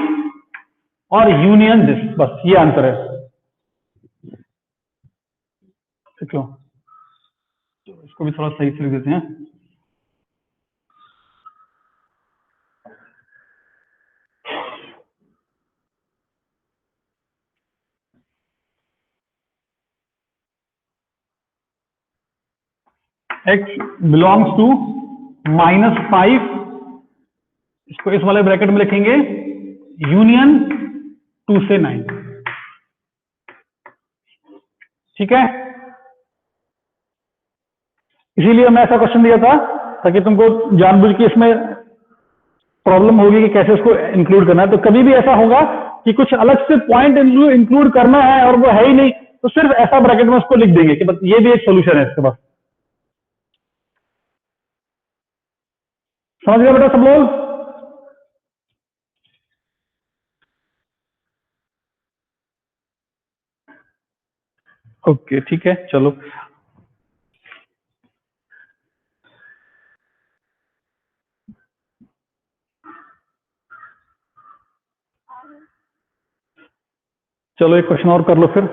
और यूनियन दिस, बस ये आंसर है। देख लो, तो इसको भी थोड़ा सही से लिख देते हैं। x बिलोंग्स टू -5, इसको इस वाले ब्रैकेट में लिखेंगे, यूनियन 2 से 9। ठीक है, इसीलिए मैं ऐसा क्वेश्चन दिया था ताकि तुमको जानबूझ के इसमें प्रॉब्लम होगी कि कैसे इसको इंक्लूड करना है। तो कभी भी ऐसा होगा कि कुछ अलग से पॉइंट इंक्लूड करना है और वो है ही नहीं, तो सिर्फ ऐसा ब्रैकेट में उसको लिख देंगे कि बस ये भी एक सोल्यूशन है इसके पास। समझ गया बेटा सब लोग? ओके, ठीक है, चलो। चलो एक क्वेश्चन और कर लो फिर।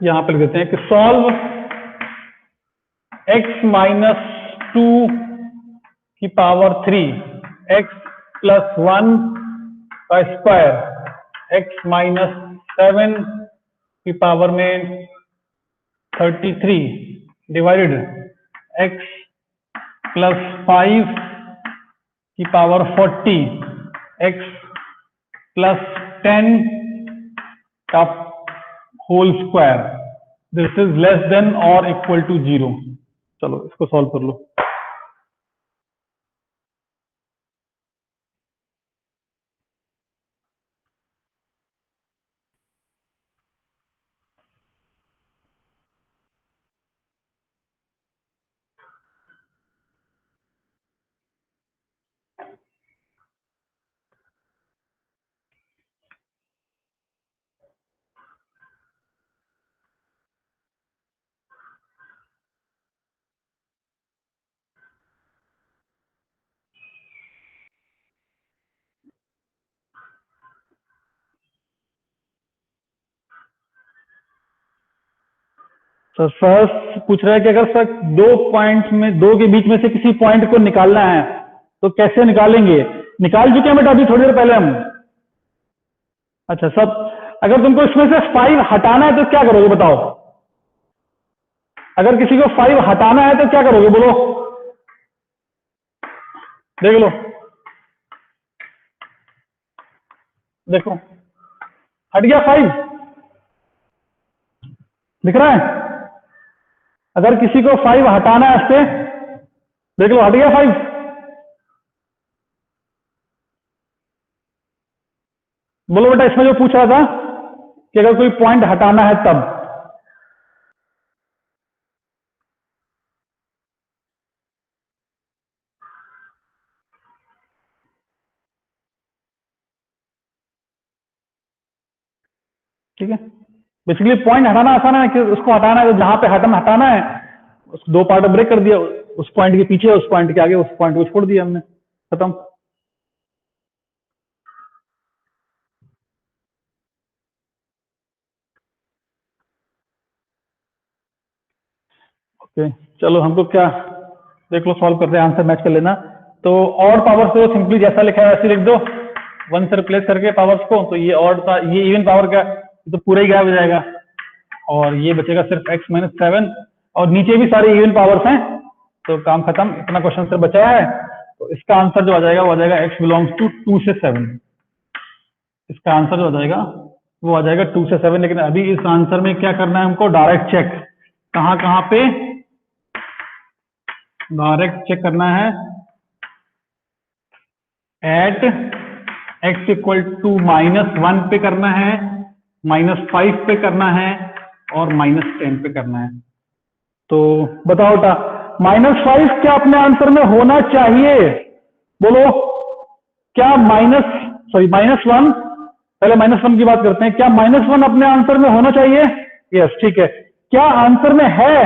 यहां पर लिख देते हैं कि सॉल्व x माइनस 2 की पावर 3, x प्लस 1 का स्क्वायर, x माइनस 7 की पावर में 33 डिवाइडेड x प्लस 5 की पावर 40, x प्लस 10 का whole square, this is less than और इक्वल टू 0। चलो इसको सॉल्व कर लो। तो फर्स्ट पूछ रहा है कि अगर सर दो पॉइंट्स में, दो के बीच में से किसी पॉइंट को निकालना है तो कैसे निकालेंगे। निकाल चुके हैं बेटा अभी थोड़ी देर पहले हम। अच्छा, सब अगर तुमको इसमें से 5 हटाना है तो क्या करोगे बताओ। अगर किसी को 5 हटाना है तो क्या करोगे बोलो, देख लो, देखो हट गया 5, दिख रहा है। अगर किसी को 5 हटाना है इससे, देख लो हट गया 5। बोलो बेटा, इसमें जो पूछ रहा था कि अगर कोई पॉइंट हटाना है तब। ठीक है, बेसिकली पॉइंट हटाना आसान है कि उसको हटाना है, तो जहां पे हटाना है उसको 2 पार्ट ब्रेक कर दिया, उस पॉइंट के पीछे, उस पॉइंट के आगे, उस पॉइंट को छोड़ दिया हमने, खत्म। ओके, चलो हमको क्या, देख लो सॉल्व करते हैं, आंसर मैच कर लेना। तो और पावर्स को सिंपली जैसा लिखा है वैसे लिख दो, 1 से रिप्लेस करके पावर्स को। तो ये ऑड था, ये इवन पावर का, तो पूरा ही गायब हो जाएगा, और ये बचेगा सिर्फ x माइनस 7, और नीचे भी सारे इवन पावर्स हैं, तो काम खत्म। इतना क्वेश्चन सिर्फ बचा है, तो इसका आंसर जो आ जाएगा वो आ जाएगा x बिलोंग्स टू 2 से 7। इसका आंसर जो आ जाएगा वो आ जाएगा 2 से 7। लेकिन अभी इस आंसर में क्या करना है हमको, डायरेक्ट चेक। कहां कहां पे डायरेक्ट चेक करना है, एट x इक्वल टू -1 पे करना है, -5 पे करना है, और -10 पे करना है। तो बताओ बेटा, -5 क्या अपने आंसर में होना चाहिए? बोलो, क्या -1, पहले -1 की बात करते हैं, क्या -1 अपने आंसर में होना चाहिए? यस, ठीक है। क्या आंसर में है?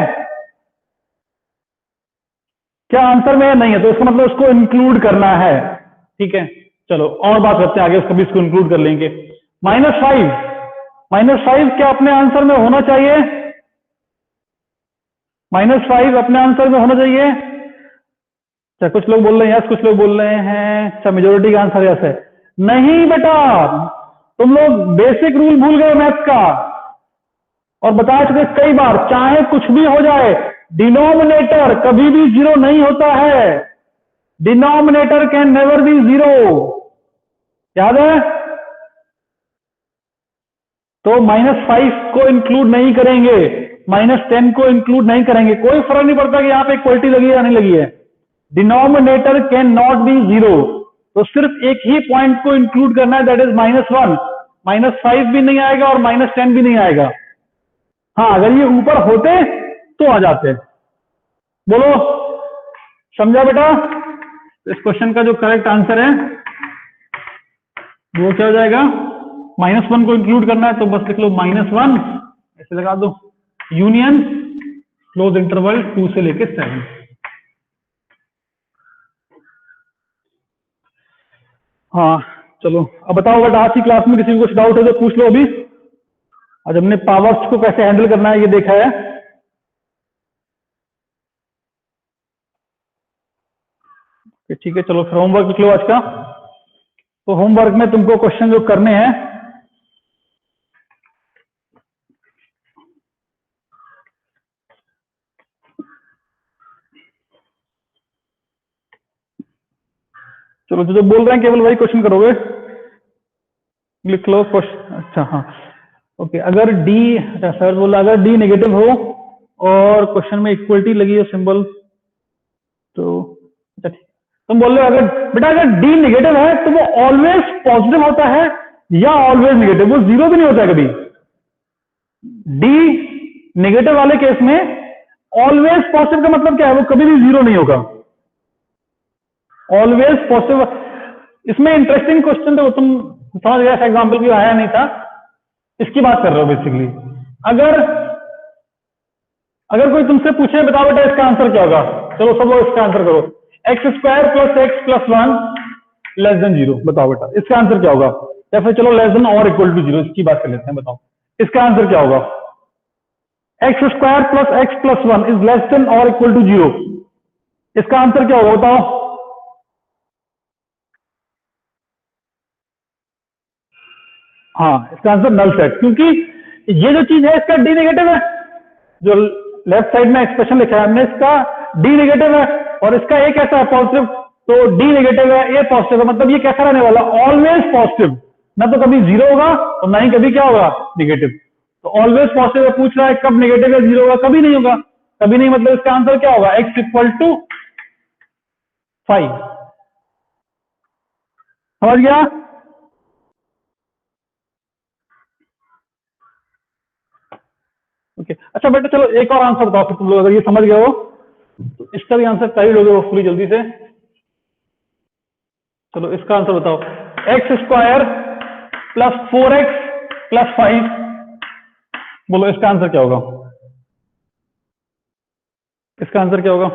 क्या आंसर में है? नहीं है, तो इसका मतलब उसको इंक्लूड करना है। ठीक है, चलो और बात करते हैं आगे, उसको भी इसको इंक्लूड कर लेंगे। -5 क्या अपने आंसर में होना चाहिए? -5 अपने आंसर में होना चाहिए? अच्छा, कुछ लोग बोल रहे हैं यस, कुछ लोग बोल रहे हैं अच्छा, मेजोरिटी का आंसर यस है। नहीं बेटा, तुम लोग बेसिक रूल भूल गए मैथ्स का, और बता चुके कई बार, चाहे कुछ भी हो जाए, डिनोमिनेटर कभी भी 0 नहीं होता है। डिनोमिनेटर कैन नेवर बी 0, याद है? तो -5 को इंक्लूड नहीं करेंगे, -10 को इंक्लूड नहीं करेंगे, कोई फर्क नहीं पड़ता कि यहां पे इक्वलिटी लगी है या नहीं लगी है। डिनोमिनेटर कैन नॉट बी 0, तो सिर्फ एक ही पॉइंट को इंक्लूड करना है, दैट इज -1। -5 भी नहीं आएगा और -10 भी नहीं आएगा। हाँ, अगर ये ऊपर होते तो आ जाते। बोलो, समझा बेटा? इस क्वेश्चन का जो करेक्ट आंसर है वो क्या हो जाएगा, -1 को इंक्लूड करना है, तो बस लिख लो -1 ऐसे लगा दो, यूनियन क्लोज इंटरवल 2 से लेके 7। हाँ चलो, अब बताओ बेटा, आज की क्लास में किसी को कुछ डाउट है तो पूछ लो अभी। आज हमने पावर्स को कैसे हैंडल करना है ये देखा है। ठीक है, चलो फिर होमवर्क लिख लो आज का। तो होमवर्क में तुमको क्वेश्चन जो करने हैं, चलो जो बोल रहे हैं केवल वही क्वेश्चन करोगे, लिख लो क्वेश्चन। अच्छा हाँ, ओके। अगर डी, अच्छा सर बोला अगर डी नेगेटिव हो और क्वेश्चन में इक्वलिटी लगी हो सिंबल, तो अच्छा ठीक। तुम बोल रहे हो अगर बेटा अगर डी नेगेटिव है तो वो ऑलवेज पॉजिटिव होता है या ऑलवेज नेगेटिव? वो 0 भी नहीं होता है कभी। डी नेगेटिव वाले केस में ऑलवेज पॉजिटिव का मतलब क्या है? वो कभी भी 0 नहीं होगा, ऑलवेज पॉजिटिव। इसमें इंटरेस्टिंग क्वेश्चन तो तुम समझ गया, एग्जाम्पल भी आया नहीं था, इसकी बात कर रहे हो बेसिकली। अगर अगर कोई तुमसे पूछे बताओ बेटा इसका आंसर क्या होगा, चलो सब लोग इसका आंसर करो। x² + x + 1 < 0, बताओ बेटा इसका आंसर क्या होगा? या फिर चलो लेस देन और इक्वल टू 0, इसकी बात कर लेते हैं, बताओ इसका आंसर क्या होगा? x² + x + 1 is less than और इक्वल टू 0, इसका आंसर क्या होगा बताओ? हाँ, इसका आंसर नल सेट, क्योंकि ये जो चीज है इसका डी नेगेटिव है, जो लेफ्ट साइड में एक्सप्रेशन लिखा है हमने इसका डी नेगेटिव है, और इसका ए कैसा है? पॉजिटिव। तो डी नेगेटिव है, ए पॉजिटिव है, मतलब ये कैसा रहने वाला? ऑलवेज पॉजिटिव, ना तो कभी 0 होगा और ना ही कभी क्या होगा? नेगेटिव। तो ऑलवेज पॉजिटिव है, पूछ रहा है कब नेगेटिव या 0 होगा? कभी नहीं होगा। कभी नहीं, मतलब इसका आंसर क्या होगा, x इक्वल टू 5। समझ गया? ओके अच्छा बेटा, चलो एक और आंसर बताओ फिर तुम लोग, अगर ये समझ गए हो तो इसका भी आंसर कर ही लोगे होपफुली जल्दी से। चलो इसका आंसर बताओ, x square plus 4x plus 5, बोलो इसका आंसर क्या होगा? इसका आंसर क्या होगा?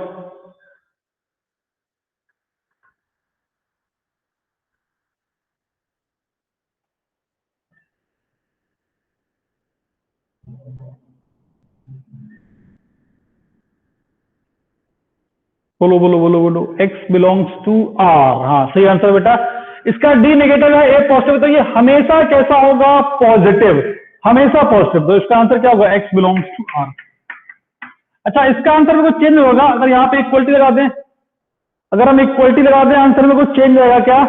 बोलो बोलो बोलो बोलो, x बिलोंग्स टू r। हाँ सही आंसर बेटा। इसका d नेगेटिव है, a पॉजिटिव, तो ये हमेशा कैसा होगा, पॉजिटिव, हमेशा पॉजिटिव। तो इसका आंसर क्या होगा, x बिलोंग्स टू r। अच्छा इसका आंसर में कुछ चेंज होगा अगर यहाँ पे इक्वलिटी लगा दें? अगर हम इक्वलिटी लगा दें आंसर में कुछ चेंज आएगा क्या?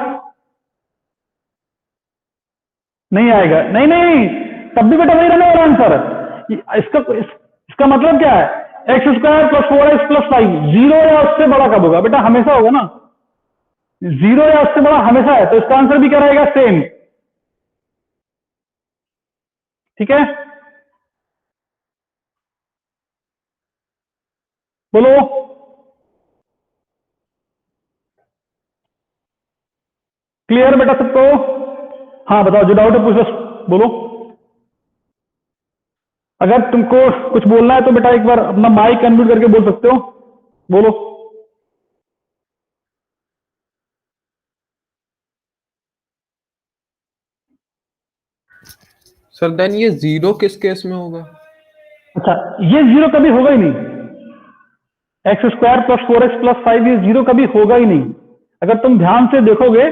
नहीं आएगा, नहीं नहीं, तब भी बेटा वही रहने वाला आंसर। इसका मतलब क्या है, x square plus 4x plus 5, zero या उससे बड़ा कब होगा बेटा? हमेशा होगा ना, जीरो या उससे बड़ा हमेशा है, तो इसका आंसर भी क्या रहेगा, सेम। ठीक है, बोलो। क्लियर बेटा सबको? हाँ बताओ, जो डाउट है पूछो, बोलो। अगर तुमको कुछ बोलना है तो बेटा एक बार अपना माइक अनम्यूट करके बोल सकते हो, बोलो।
सर देन ये जीरो किस केस में होगा?
अच्छा ये जीरो कभी होगा ही नहीं, x square plus 4x plus 5, ये जीरो कभी होगा ही नहीं। अगर तुम ध्यान से देखोगे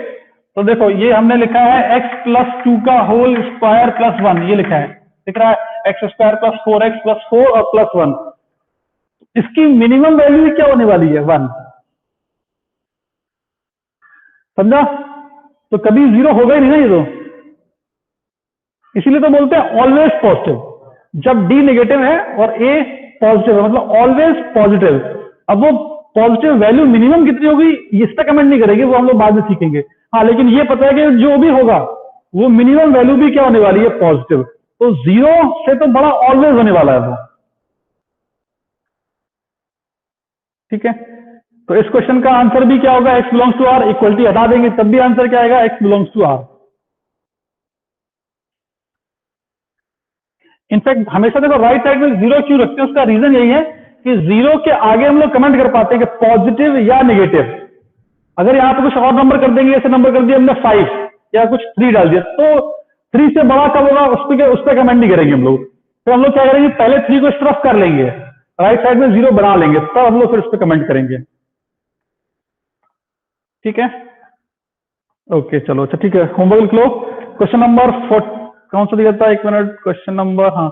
तो देखो, ये हमने लिखा है x प्लस 2 का होल स्क्वायर प्लस 1, ये लिखा है, दिख रहा है, x square plus 4x plus 4 और प्लस 1। इसकी मिनिमम वैल्यू क्या होने वाली है, 1। समझा? तो कभी जीरो होगा ही नहीं ना ये तो, इसीलिए तो बोलते हैं ऑलवेज पॉजिटिव। जब डी नेगेटिव है और ए पॉजिटिव है, मतलब ऑलवेज पॉजिटिव। अब वो पॉजिटिव वैल्यू मिनिमम कितनी होगी इस पे कमेंट नहीं करेंगे, वो हम लोग बाद में सीखेंगे। हाँ लेकिन ये पता है कि जो भी होगा वो मिनिमम वैल्यू भी क्या होने वाली है, पॉजिटिव। तो जीरो से तो बड़ा ऑलवेज होने वाला है वो। ठीक है, तो इस क्वेश्चन का आंसर भी क्या होगा, x belongs to R, equality हटा देंगे तब भी आंसर क्या आएगा, x belongs to R. In fact हमेशा देखो राइट साइड में जीरो क्यों रखते हैं, उसका रीजन यही है कि जीरो के आगे हम लोग कमेंट कर पाते हैं कि पॉजिटिव या नेगेटिव। अगर यहाँ पे कुछ और नंबर कर देंगे, ऐसे नंबर कर दिया हमने 5 या कुछ 3 डाल दिया, तो 3 से बड़ा कब होगा उस पर कमेंट नहीं करेंगे हम लोग। तो हम लोग क्या करेंगे, पहले 3 को इस तरफ कर लेंगे, राइट साइड में जीरो बना लेंगे, तब हम लोग फिर उस पर कमेंट करेंगे। ठीक है, ओके चलो, अच्छा ठीक है, होमवर्क लिख लो। क्वेश्चन नंबर 4 कौन सा दिया था, एक मिनट, क्वेश्चन नंबर, हाँ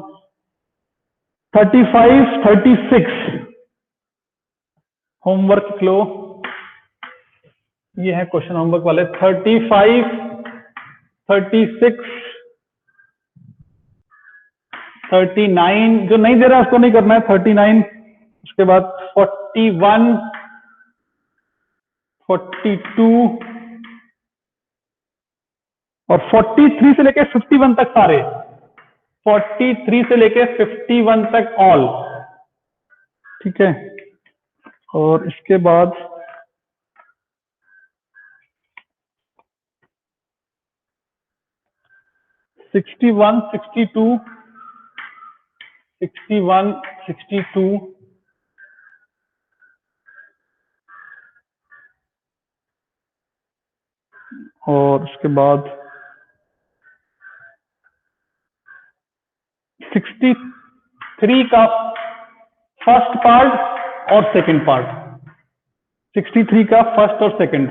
35 36 होमवर्क लिख लो। ये है क्वेश्चन होमवर्क वाले, 35 36 39, जो नहीं दे रहा है उसको नहीं करना है, 39, उसके बाद 41 42 और 43 से लेके 51 तक सारे, 43 से लेके 51 तक ऑल। ठीक है, और इसके बाद 61 62 61 62 और उसके बाद 63 का फर्स्ट पार्ट और सेकंड पार्ट, 63 का फर्स्ट और सेकंड।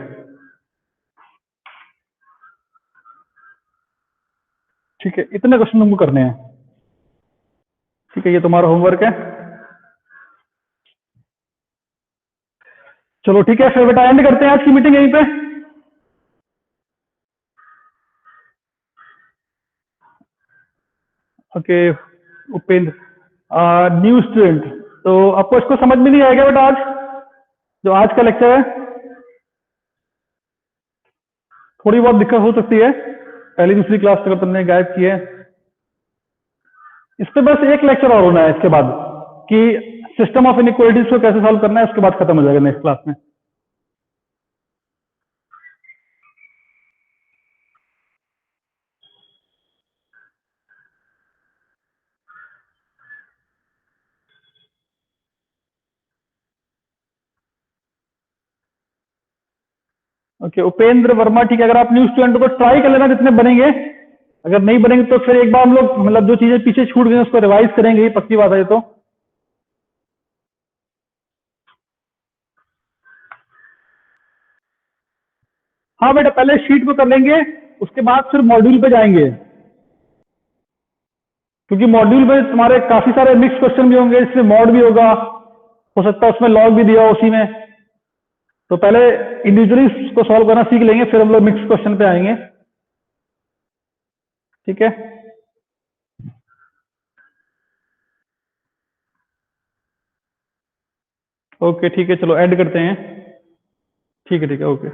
ठीक है, इतने क्वेश्चन तुमको करने हैं। ठीक है, ये तुम्हारा होमवर्क है। चलो ठीक है, फिर बेटा एंड करते हैं आज की मीटिंग यहीं पे। ओके उपेंद्र, न्यू स्टूडेंट, तो आपको इसको समझ में नहीं आएगा बेटा आज, जो आज का लेक्चर है? थोड़ी बहुत दिक्कत हो सकती है, पहली दूसरी क्लास तक तुमने गायब की है। इस पे बस एक लेक्चर और होना है इसके बाद, कि सिस्टम ऑफ इनइक्वालिटीज को कैसे सॉल्व करना है, उसके बाद खत्म हो जाएगा नेक्स्ट क्लास में। ओके, उपेंद्र वर्मा, ठीक है। अगर आप न्यू स्टूडेंट को ट्राई कर लेना जितने बनेंगे, अगर नहीं बनेंगे तो फिर एक बार हम लोग मतलब जो चीजें पीछे छूट गई उसको रिवाइज करेंगे, पक्की बात है ये तो। हाँ बेटा, पहले शीट को कर लेंगे, उसके बाद फिर मॉड्यूल पे जाएंगे, क्योंकि मॉड्यूल में तुम्हारे काफी सारे मिक्स क्वेश्चन भी होंगे, इसमें मॉड भी होगा, हो सकता है उसमें लॉग भी दिया हो उसी में। तो पहले इंडिविजुअली को सॉल्व करना सीख लेंगे, फिर हम लोग मिक्स क्वेश्चन पे आएंगे। ठीक है, ओके ठीक है, चलो ऐड करते हैं। ठीक है ओके।